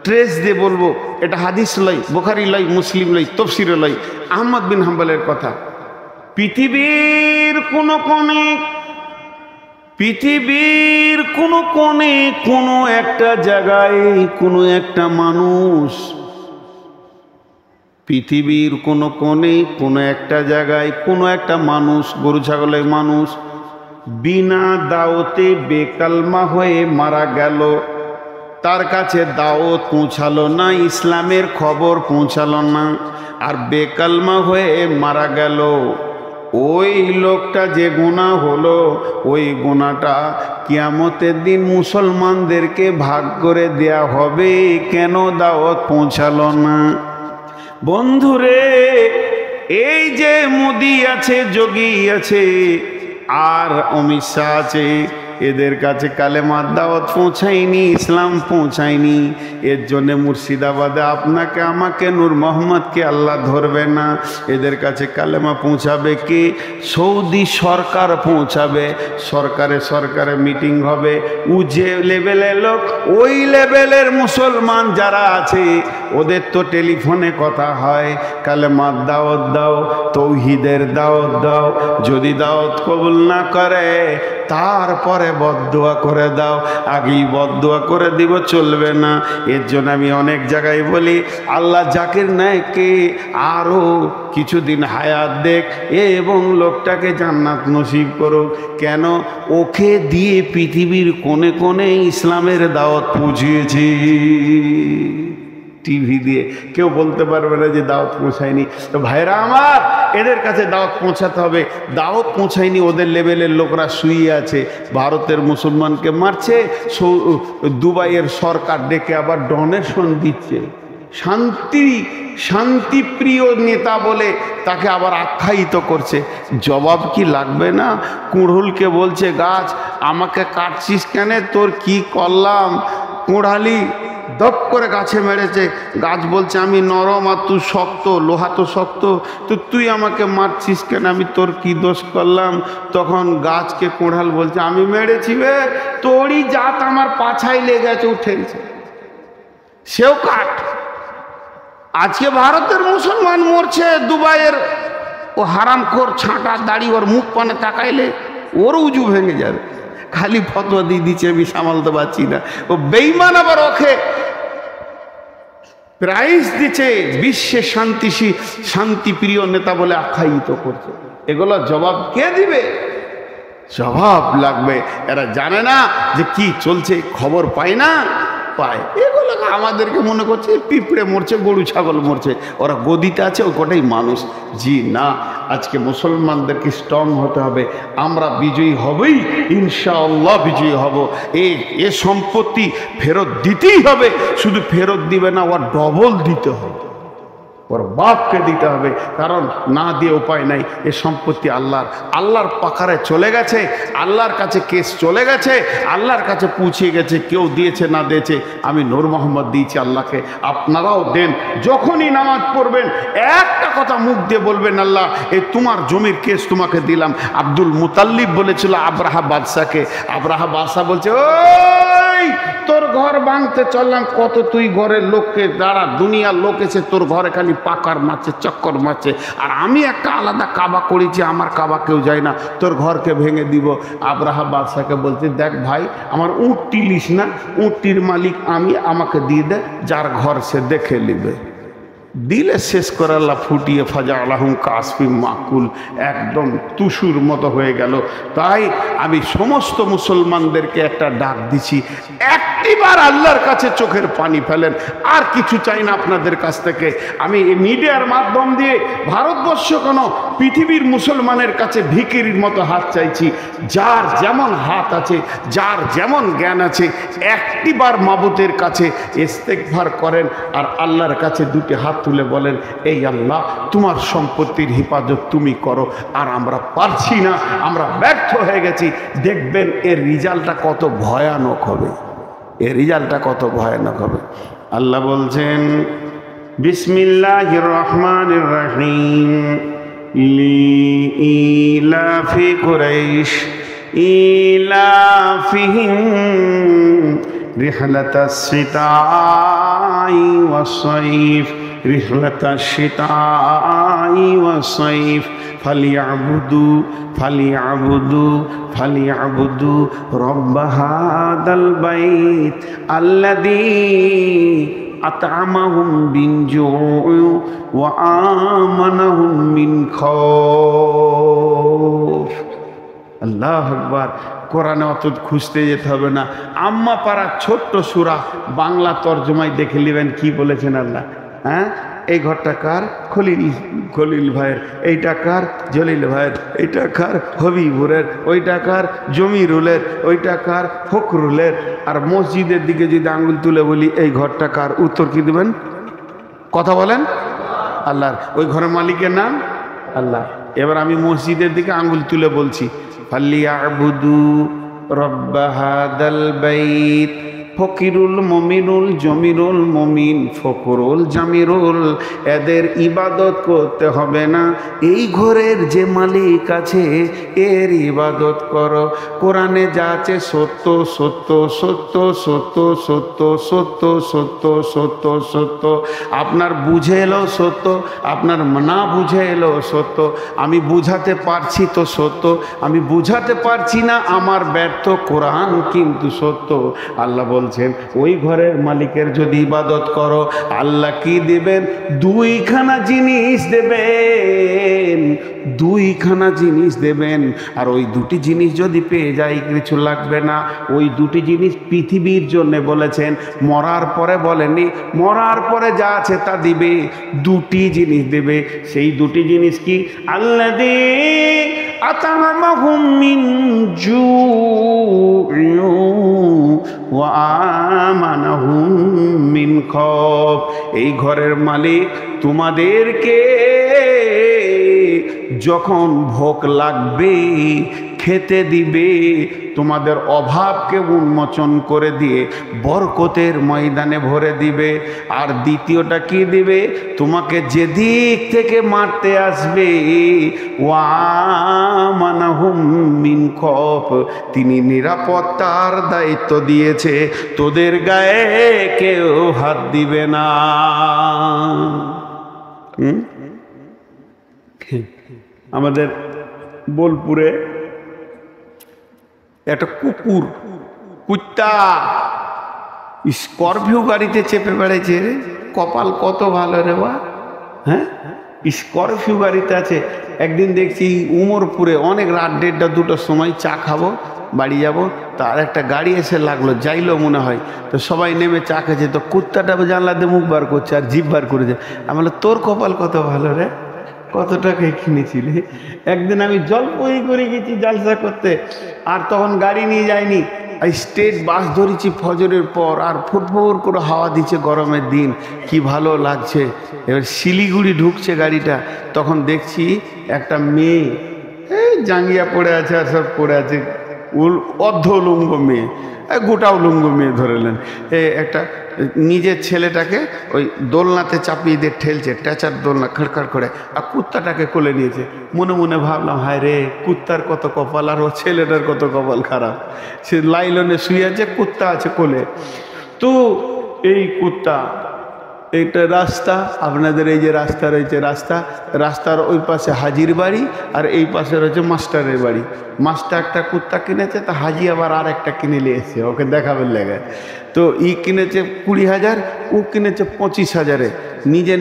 ট্রেস দিয়ে বলবো, এটা হাদিস লয়, বুখারী লয়, মুসলিম লয়, তফসিরে লয়, আহমদ বিন হাম্বলের কথা। পৃথিবীর কোন কোণে কোনো একটা জায়গায় কোনো একটা মানুষ, পৃথিবীর কোন কোণে কোনো একটা জায়গায় কোনো একটা মানুষ, গরু ছাগলের মানুষ, বিনা দাওতে বেকালমা হয়ে মারা গেল। তার কাছে দাওয়াত পৌঁছালো না, ইসলামের খবর পৌঁছালো না, আর বেকালমা হয়ে মারা গেল। ওই লোকটা যে গুনাহ হলো, ওই গুনাহটা কিয়ামতের দিন মুসলমানদেরকে ভাগ করে দেয়া হবে। কেন দাওয়াত পৌঁছালো না? বন্ধুরে, এই যে মোদি আছে, যোগী আছে, আর অমিত শাহ আছে, এদের কাছে কালেমার দাওয়াত পৌঁছায়নি, ইসলাম পৌঁছায়নি। এর জন্যে মুর্শিদাবাদে আপনাকে আমাকে নূর মোহাম্মদকে আল্লাহ ধরবে না। এদের কাছে কালেমা পৌঁছাবে কি? সৌদি সরকার পৌঁছাবে। সরকারে মিটিং হবে, ও যে লেভেলের লোক, ওই লেভেলের মুসলমান যারা আছে ওদের তো টেলিফোনে কথা হয়, কালেমার দাওয়াত দাও, তৌহিদের দাওয়াত দাও। যদি দাওয়াত কবুল না করে তারপরে বদদুয়া করে দাও, আগেই বদদুয়া করে দিব চলবে না। এর জন্য আমি অনেক জায়গায় বলি, আল্লাহ জাকির নায়েককে আরও কিছুদিন হায়াত দেখ এবং লোকটাকে জান্নাত নসিব করুক। কেন? ওকে দিয়ে পৃথিবীর কোণে কোণে ইসলামের দাওয়াত পৌঁছিয়েছি। টিভি দিয়ে কেউ বলতে পারবে না যে দাওয়াত পৌঁছায়নি। তো ভাইরা আমার, এদের কাছে দাওয়াত পৌঁছাতে হবে। দাওয়াত পৌঁছায়নি, ওদের লেভেলের লোকরা শুয়ে আছে, ভারতের মুসলমানকে মারছে, দুবাইয়ের সরকার ডেকে আবার ডোনেশন দিচ্ছে, শান্তিপ্রিয় নেতা বলে তাকে আবার আখ্যায়িত করছে। জবাব কি লাগবে না? কুড়ুলকে বলছে, গাছ আমাকে কাটছিস কেন, তোর কি করলাম? কুড়ালি দপ করে গাছে মেরেছে। গাছ বলছে, আমি নরম আর তুই শক্ত, লোহা তো শক্ত, তো তুই আমাকে মারছিস কেন, আমি তোর কি দোষ করলাম? তখন গাছকে কোড়াল বলছে, আমি মেরেছি বে, তোরই জাত আমার পাছায় লেগেছে, উঠেছে। সেও কাঠ। আজকে ভারতের মুসলমান মরছে, দুবাইয়ের ও হারামখোর ছাঁটা দাড়ি, ওর মুখ পানে তাকাইলে ওর উজু ভেঙে যাবে। খালি ফতোয়া দিয়ে দিচ্ছে, আমি সামালতে পারছি না। ও বেঈমান আবার ওকে প্রাইজ দিচ্ছে, বিশ্বে শান্তিপ্রিয় নেতা বলে আখ্যায়িত করছে। এগুলো জবাব কে দিবে? জবাব লাগবে। এরা জানে না যে কি চলছে, খবর পায় না, পায়। এগুলো আমাদেরকে মনে করছে পিঁপড়ে মরছে, গরু ছাগল মরছে, ওরা গদিতে আছে, ও কটাই মানুষ। জি না, আজকে মুসলমানদেরকে স্ট্রং হতে হবে। আমরা বিজয়ী হবেই, ইনশাআল্লাহ বিজয়ী হব। এ সম্পত্তি ফেরত দিতেই হবে। শুধু ফেরত দিবে না, ওর ডবল দিতে হবে, ওর বাপকে দিতে হবে, কারণ না দিয়ে উপায় নাই। এ সম্পত্তি আল্লাহর পাখারে চলে গেছে, আল্লাহর কাছে কেস চলে গেছে, আল্লাহর কাছে পৌঁছে গেছে। কেউ দিয়েছে না দিয়েছে, আমি নূর মোহাম্মদ দিয়েছি আল্লাহকে, আপনারাও দেন। যখনই নামাজ পড়বেন একটা কথা মুখ দিয়ে বলবেন, আল্লাহ এই তোমার জমির কেস তোমাকে দিলাম। আব্দুল মুতাল্লিব বলেছিল আব্রাহা বাদশাকে, আব্রাহা বাদশা বলছে, ওই তোর ঘর ভাঙতে চললাম, কত তুই ঘরের লোককে দ্বারা দুনিয়ার লোক এসে তোর ঘরে খালি পাকার মারছে, চক্কর মারছে, আর আমি একটা আলাদা কাবা করেছি, আমার কাবা কেউ যায় না, তোর ঘরকে ভেঙে দিব। আব্রাহা বাদশাকে বলছে, দেখ ভাই, আমার উটটি লিস না, উটটির মালিক আমি, আমাকে দিয়ে দে, যার ঘর সে দেখে নিবে। দিলে শেষ করে আল্লাহ ফুটিয়ে ফাজা আলাহুম কাসফি মাকুল, একদম তুষুর মতো হয়ে গেল। তাই আমি সমস্ত মুসলমানদেরকে একটা ডাক দিছি, একটিবার আল্লাহর কাছে চোখের পানি ফেলেন। আর কিছু চাই না আপনাদের কাছ থেকে। আমি এই মিডিয়ার মাধ্যম দিয়ে ভারতবর্ষ কেন পৃথিবীর মুসলমানের কাছে ভিখিরির মতো হাত চাইছি। যার যেমন হাত আছে, যার যেমন জ্ঞান আছে, একটিবার মাবুদের কাছে ইস্তেগফার করেন আর আল্লাহর কাছে দুটি হাত তুলে বলেন, এই আল্লাহ তোমার সম্পত্তির হেফাজত তুমি করো, আর আমরা পারছি না, আমরা ব্যর্থ হয়ে গেছি। দেখবেন এর রেজাল্টটা কত ভয়ানক হবে, এর রেজাল্টটা কত ভয়ানক হবে। আল্লাহ বলছেন, বিসমিল্লাহির রহমানির রহিম, লিইলাফি কুরাইশ ইলাফিহিম রিহলাতাস সিতা والصيف رحلة الشتاء والصيف فليعبدوا رب هذا البيت الذي أطعمهم من جوع وآمنهم من خوف। আল্লাহু আকবার। কোরআনে অত খুঁজতে যেতে হবে না, আম্মা পাড়া ছোট্ট সূরা বাংলা তর্জমায় দেখে নেবেন কি বলেছেন আল্লাহ। হ্যাঁ, এই ঘরটা কার? খলিল ভাইয়ের, এইটা কার? জলিল ভাইয়ের, এইটা কার? হবিবুরের, ওইটা কার? জমিরুলের, ওইটা কার? ফখরুলের। আর মসজিদের দিকে যদি আঙ্গুল তুলে বলি এই ঘরটা কার, উত্তর কি দেবেন? কথা বলেন। আল্লাহর। ওই ঘরের মালিকের নাম আল্লাহ। এবার আমি মসজিদের দিকে আঙ্গুল তুলে বলছি ফালিয়াবুদু রব্ব হাদাল বাইত, ফকিরুল মমিনুল জমিরুল মমিন ফকরুল জামিরুল, এদের ইবাদত করতে হবে না, এই ঘরের যে মালিক আছে এর ইবাদত করো। কোরআনে যা আছে সত্য সত্য সত্য সত্য সত্য সত্য সত্য সত্য সত্য। আপনার বুঝে এলো সত্য, আপনার না বুঝে এলো সত্য। আমি বুঝাতে পারছি তো সত্য, আমি বুঝাতে পারছি না আমার ব্যর্থ কোরআন কিন্তু সত্য। আল্লাহ বলছেন ওই ঘরের মালিকের যদি ইবাদত করো আল্লাহ কি দেবেন? দুইখানা জিনিস দেবেন, দুইখানা জিনিস দেবেন। আর ওই দুটি জিনিস যদি পেয়ে যাই কিছু লাগবে না। ওই দুটি জিনিস পৃথিবীর জন্য বলেছেন, মরার পরে বলেনি, মরার পরে যা আছে তা দিবে। দুটি জিনিস দেবে। সেই দুটি জিনিস কি? আল্লাযী আতামাহুম মিন জু'ইন ওয়া আমানাহুম মিন খৌফ। এই ঘরের মালিক তোমাদেরকে যখন ভোগ লাগবে খেতে দিবে, তোমাদের অভাবকে উন্মোচন করে দিয়ে বরকতের ময়দানে ভরে দিবে। আর দ্বিতীয়টা কি দিবে? তোমাকে যেদিক থেকে মারতে আসবে ওয়ামানাহুম মিন খৌফ, তিনি নিরাপত্তার দায়িত্ব দিয়েছে, তোদের গায়ে কেউ হাত দিবে না। আমাদের বোলপুরে একটা কুত্তা স্করপিও গাড়িতে চেপে বেড়াইছে রে। কপাল কত ভালো রে বা। হ্যাঁ, স্করপিও গাড়িতে আছে। একদিন দেখছি উমরপুরে অনেক রাত 1:30 2টার সময় চা খাবো, বাড়ি যাব, তার একটা গাড়ি এসে লাগলো, যাইলো মনে হয়। তো সবাই নেমে চা খেয়েছে, তো কুত্তাটা জানলা দিয়ে মুখ বার করছে আর জিভ বার করেছে। আমি বললাম তোর কপাল কত ভালো রে, কত টাকায় কিনেছিলি? একদিন আমি জলপাই করে গেছি জালসা করতে, আর তখন গাড়ি নিয়ে যাইনি, স্টেট বাস ধরেছি ফজরের পর, আর ফুটফুট করে হাওয়া দিচ্ছে গরমের দিন, কি ভালো লাগছে। এবার শিলিগুড়ি ঢুকছে গাড়িটা, তখন দেখছি একটা মেয়ে এই জাঙ্গিয়া পড়ে আছে আর সব পড়ে আছে, অর্ধ উলঙ্গ মেয়ে, গোটা উলঙ্গ মেয়ে ধরেলেন। একটা নিজের ছেলেটাকে ওই দোলনাতে চাপিয়ে দিয়ে ঠেলছে, ট্যাচার দোলনা খড়খড় করে, আর কুত্তাটাকে কোলে নিয়েছে। মনে মনে ভাবলাম হায় রে, কুত্তার কত কপাল আর ও ছেলেটার কত কপাল খারাপ। সে লাইলনে শুয়ে আছে, কুত্তা আছে কোলে। তো এই কুত্তা, এইটা রাস্তা, আপনাদের এই যে রাস্তা রয়েছে, রাস্তার ওই পাশে হাজির বাড়ি আর এই পাশে রয়েছে মাস্টারের বাড়ি। মাস্টার একটা কুত্তা কিনেছে, তা হাজি আবার আর একটা কিনে নিয়ে এসছে ওকে দেখাবেন লেগে। তো কিনেছে 20,000, ও কিনেছে 25,000-এ।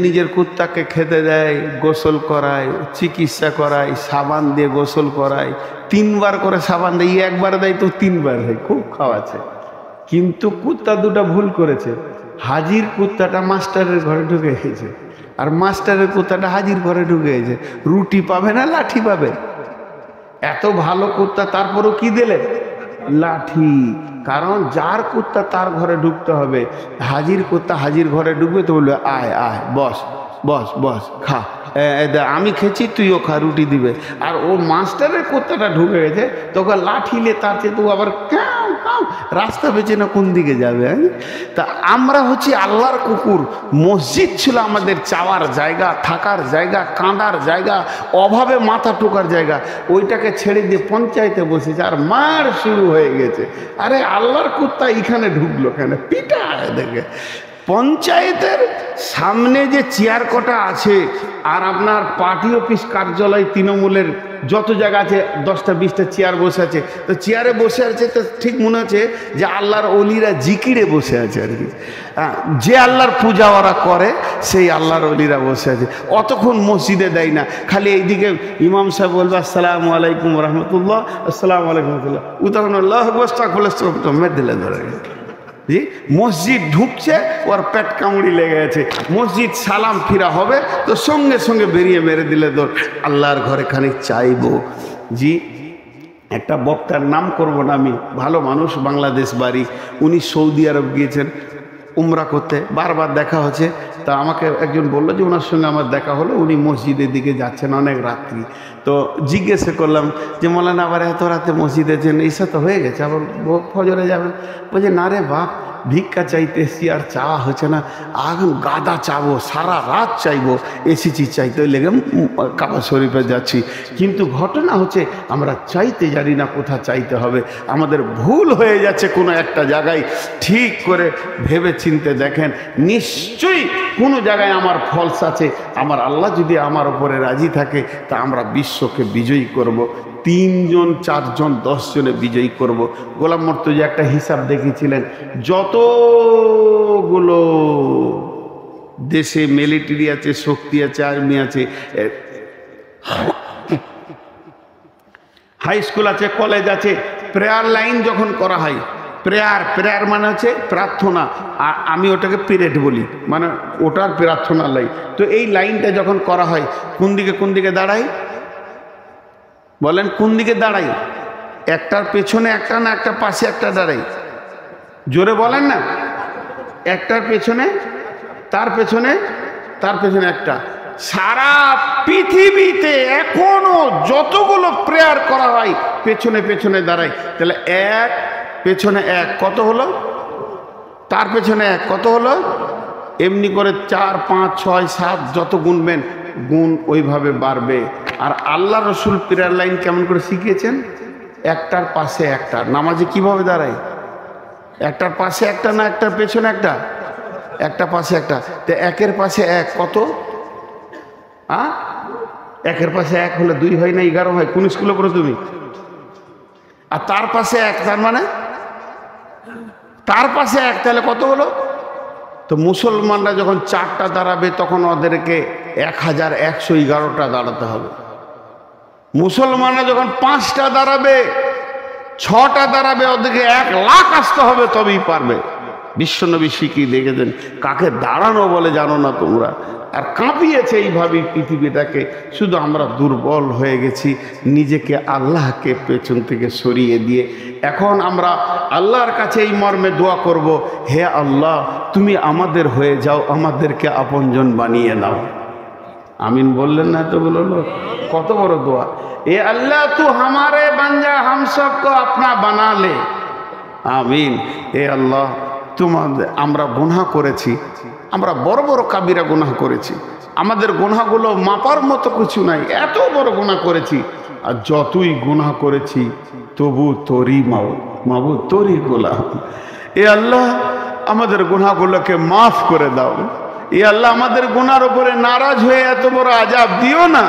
নিজের কুত্তাকে খেতে দেয়, গোসল করায়, চিকিৎসা করায়, সাবান দিয়ে গোসল করায়, 3 বার করে সাবান দেয়। একবার দেয় তো 3 বার দেয়, খুব খাওয়াচ্ছে। কিন্তু কুত্তা দুটা ভুল করেছে। হাজির কুত্তাটা মাস্টারের ঘরে ঢুকে গেছে, আর মাস্টারের কুত্তাটা হাজির ঘরে ঢুকে গেছে। রুটি পাবে না লাঠি পাবে? এত ভালো কুত্তা, তারপরও কি দিলে? লাঠি। কারণ যার কুত্তা তার ঘরে ঢুকতে হবে। হাজির কুত্তা হাজির ঘরে ঢুকবে তো বলবে আয় আয়, বস বস বস, খা, আমি খেয়েছি তুইও খা, রুটি দিবে। আর ও মাস্টারের কুত্তাটা ঢুকে গেছে, তোকে লাঠিলে তার চেয়ে তো আবার রাস্তা বেঁচে না কোন দিকে যাবে। তা আমরা হচ্ছি আল্লাহর কুকুর। মসজিদ ছিল আমাদের চাওয়ার জায়গা, থাকার জায়গা, কাঁদার জায়গা, অভাবে মাথা টোকার জায়গা। ওইটাকে ছেড়ে দিয়ে পঞ্চায়েতে বসেছে, আর মার শুরু হয়ে গেছে। আরে আল্লাহর কুত্তা এখানে ঢুকলো কেন? পিটা দেখে পঞ্চায়েতের সামনে যে চেয়ার কটা আছে আর আপনার পার্টি অফিস কার্যালয় তৃণমূলের যত জায়গা আছে 10টা 20টা চেয়ার বসে আছে, তো চেয়ারে বসে আছে তো ঠিক মনে হচ্ছে যে আল্লাহর অলিরা জিকিরে বসে আছে আর কি। যে আল্লাহর পূজা ওরা করে সেই আল্লাহর অলিরা বসে আছে। অতক্ষণ মসজিদে দেয় না, খালি এইদিকে ইমাম সাহেব বলবে আসসালামু আলাইকুম রহমতুল্লাহ, আসসালামু আলাইকুম রহমতুল্লাহ, ও তখন আল্লাহ মেরে দিলে ধরে জি মসজিদ ঢুকছে, ওর পেট কামড়ি লেগে গেছে। মসজিদ সালাম ফিরা হবে তো সঙ্গে সঙ্গে বেরিয়ে মেরে দিলে তোর আল্লাহর ঘরে খানিক চাইবো। জি একটা বক্তার নাম করব না আমি, ভালো মানুষ, বাংলাদেশ বাড়ি, উনি সৌদি আরব গিয়েছেন উমরা করতে, বারবার দেখা হচ্ছে। তা আমাকে একজন বললো যে ওনার সঙ্গে আমার দেখা হলো, উনি মসজিদের দিকে যাচ্ছেন অনেক রাত্রি। তো জিজ্ঞেস করলাম যে মৌলানা আবার এত রাতে মসজিদে যান, ঈশা তো হয়ে গেছে, আবার ফজরে যাবেন? বলছে না রে বাপ, ভিক্ষা চাইতে এসছি আর চাওয়া হচ্ছে না, এখন গাদা চাবো, সারা রাত চাইবো, এসেছি চাইতে, ওই লেগে কাবা শরীফে যাচ্ছি। কিন্তু ঘটনা হচ্ছে আমরা চাইতে জানি না কোথা চাইতে হবে, আমাদের ভুল হয়ে যাচ্ছে কোনো একটা জায়গায়। ঠিক করে ভেবে চিনতে দেখেন, নিশ্চয়ই কোনো জায়গায় আমার ফলস আছে। আমার আল্লাহ যদি আমার ওপরে রাজি থাকে তা আমরা বিশ্বকে বিজয়ী করব। 3 জন 4 জন 10 জনে বিজয়ী করব। গোলাম মর্তুজা একটা হিসাব দেখিয়েছিলেন, যতগুলো দেশে মিলিটারি আছে, শক্তি আছে, আর্মি আছে, হাই স্কুল আছে, কলেজ আছে, প্রেয়ার লাইন যখন করা হয়, প্রেয়ার মানে হচ্ছে প্রার্থনা, আর আমি ওটাকে পিরিয়ড বলি, মানে ওটার প্রার্থনা লাইন। তো এই লাইনটা যখন করা হয় কোন দিকে দাঁড়ায় বলেন? কোন দিকে দাঁড়াই? একটার পেছনে একটা না একটা পাশে একটা দাঁড়াই? জোরে বলেন না। একটার পেছনে, তার পেছনে একটা। সারা পৃথিবীতে এখনো যতগুলো প্রেয়ার করা হয় পেছনে পেছনে দাঁড়াই। তাহলে এক পেছনে এক কত হলো? তার পেছনে এক কত হলো? এমনি করে 4 5 6 7 যত গুনবেন গুণ ওইভাবে বাড়বে। আর আল্লাহ রসুল প্রেয়ার লাইন কেমন করে শিখিয়েছেন? একটার পাশে একটা। নামাজে কিভাবে দাঁড়ায়? একটার পাশে একটা না একটার পেছনে একটা? একটা পাশে একটা। তো একের পাশে এক কত? একের পাশে এক হলে 2 হয় না 11 হয়? কোন স্কুলে পড়ো তুমি? আর তার পাশে এক, তার মানে তার পাশে এক, তাহলে কত হলো? তো মুসলমানরা যখন 4টা দাঁড়াবে তখন ওদেরকে 1111টা দাঁড়াতে হবে। মুসলমানরা যখন 5টা দাঁড়াবে, 6টা দাঁড়াবে, ওদেরকে 1 লাখ আসতে হবে, তবেই পারবে। বিশ্বনবী শিখিয়ে দেখেছেন, কাকে দাঁড়ানো বলে জানো না তোমরা। আর কাঁপিয়েছে এইভাবেই পৃথিবীটাকে। শুধু আমরা দুর্বল হয়ে গেছি, নিজেকে আল্লাহকে পেছন থেকে সরিয়ে দিয়ে। এখন আমরা আল্লাহর কাছে এই মর্মে দোয়া করব, হে আল্লাহ তুমি আমাদের হয়ে যাও, আমাদেরকে আপনজন বানিয়ে নাও। আমিন বললেন না এতগুলো লোক? কত বড় দোয়া। এ আল্লাহ তু হামারে বান্দা হাম সবকো আপনা বানা লে। আমিন। এ আল্লাহ তোমাদের, আমরা গুনাহ করেছি, আমরা বড় বড় কাবিরা গুনাহ করেছি, আমাদের গুনাহগুলো মাপার মতো কিছু নাই, এত বড় গুনাহ করেছি। আর যতই গুনাহ করেছি তবু তোরই মাবুদ, তোরই গোলাম। এ আল্লাহ আমাদের গুনাহগুলোকে মাফ করে দাও। এ আল্লাহ আমাদের গুনার উপরে নারাজ হয়ে এত বড় আযাব দিও না।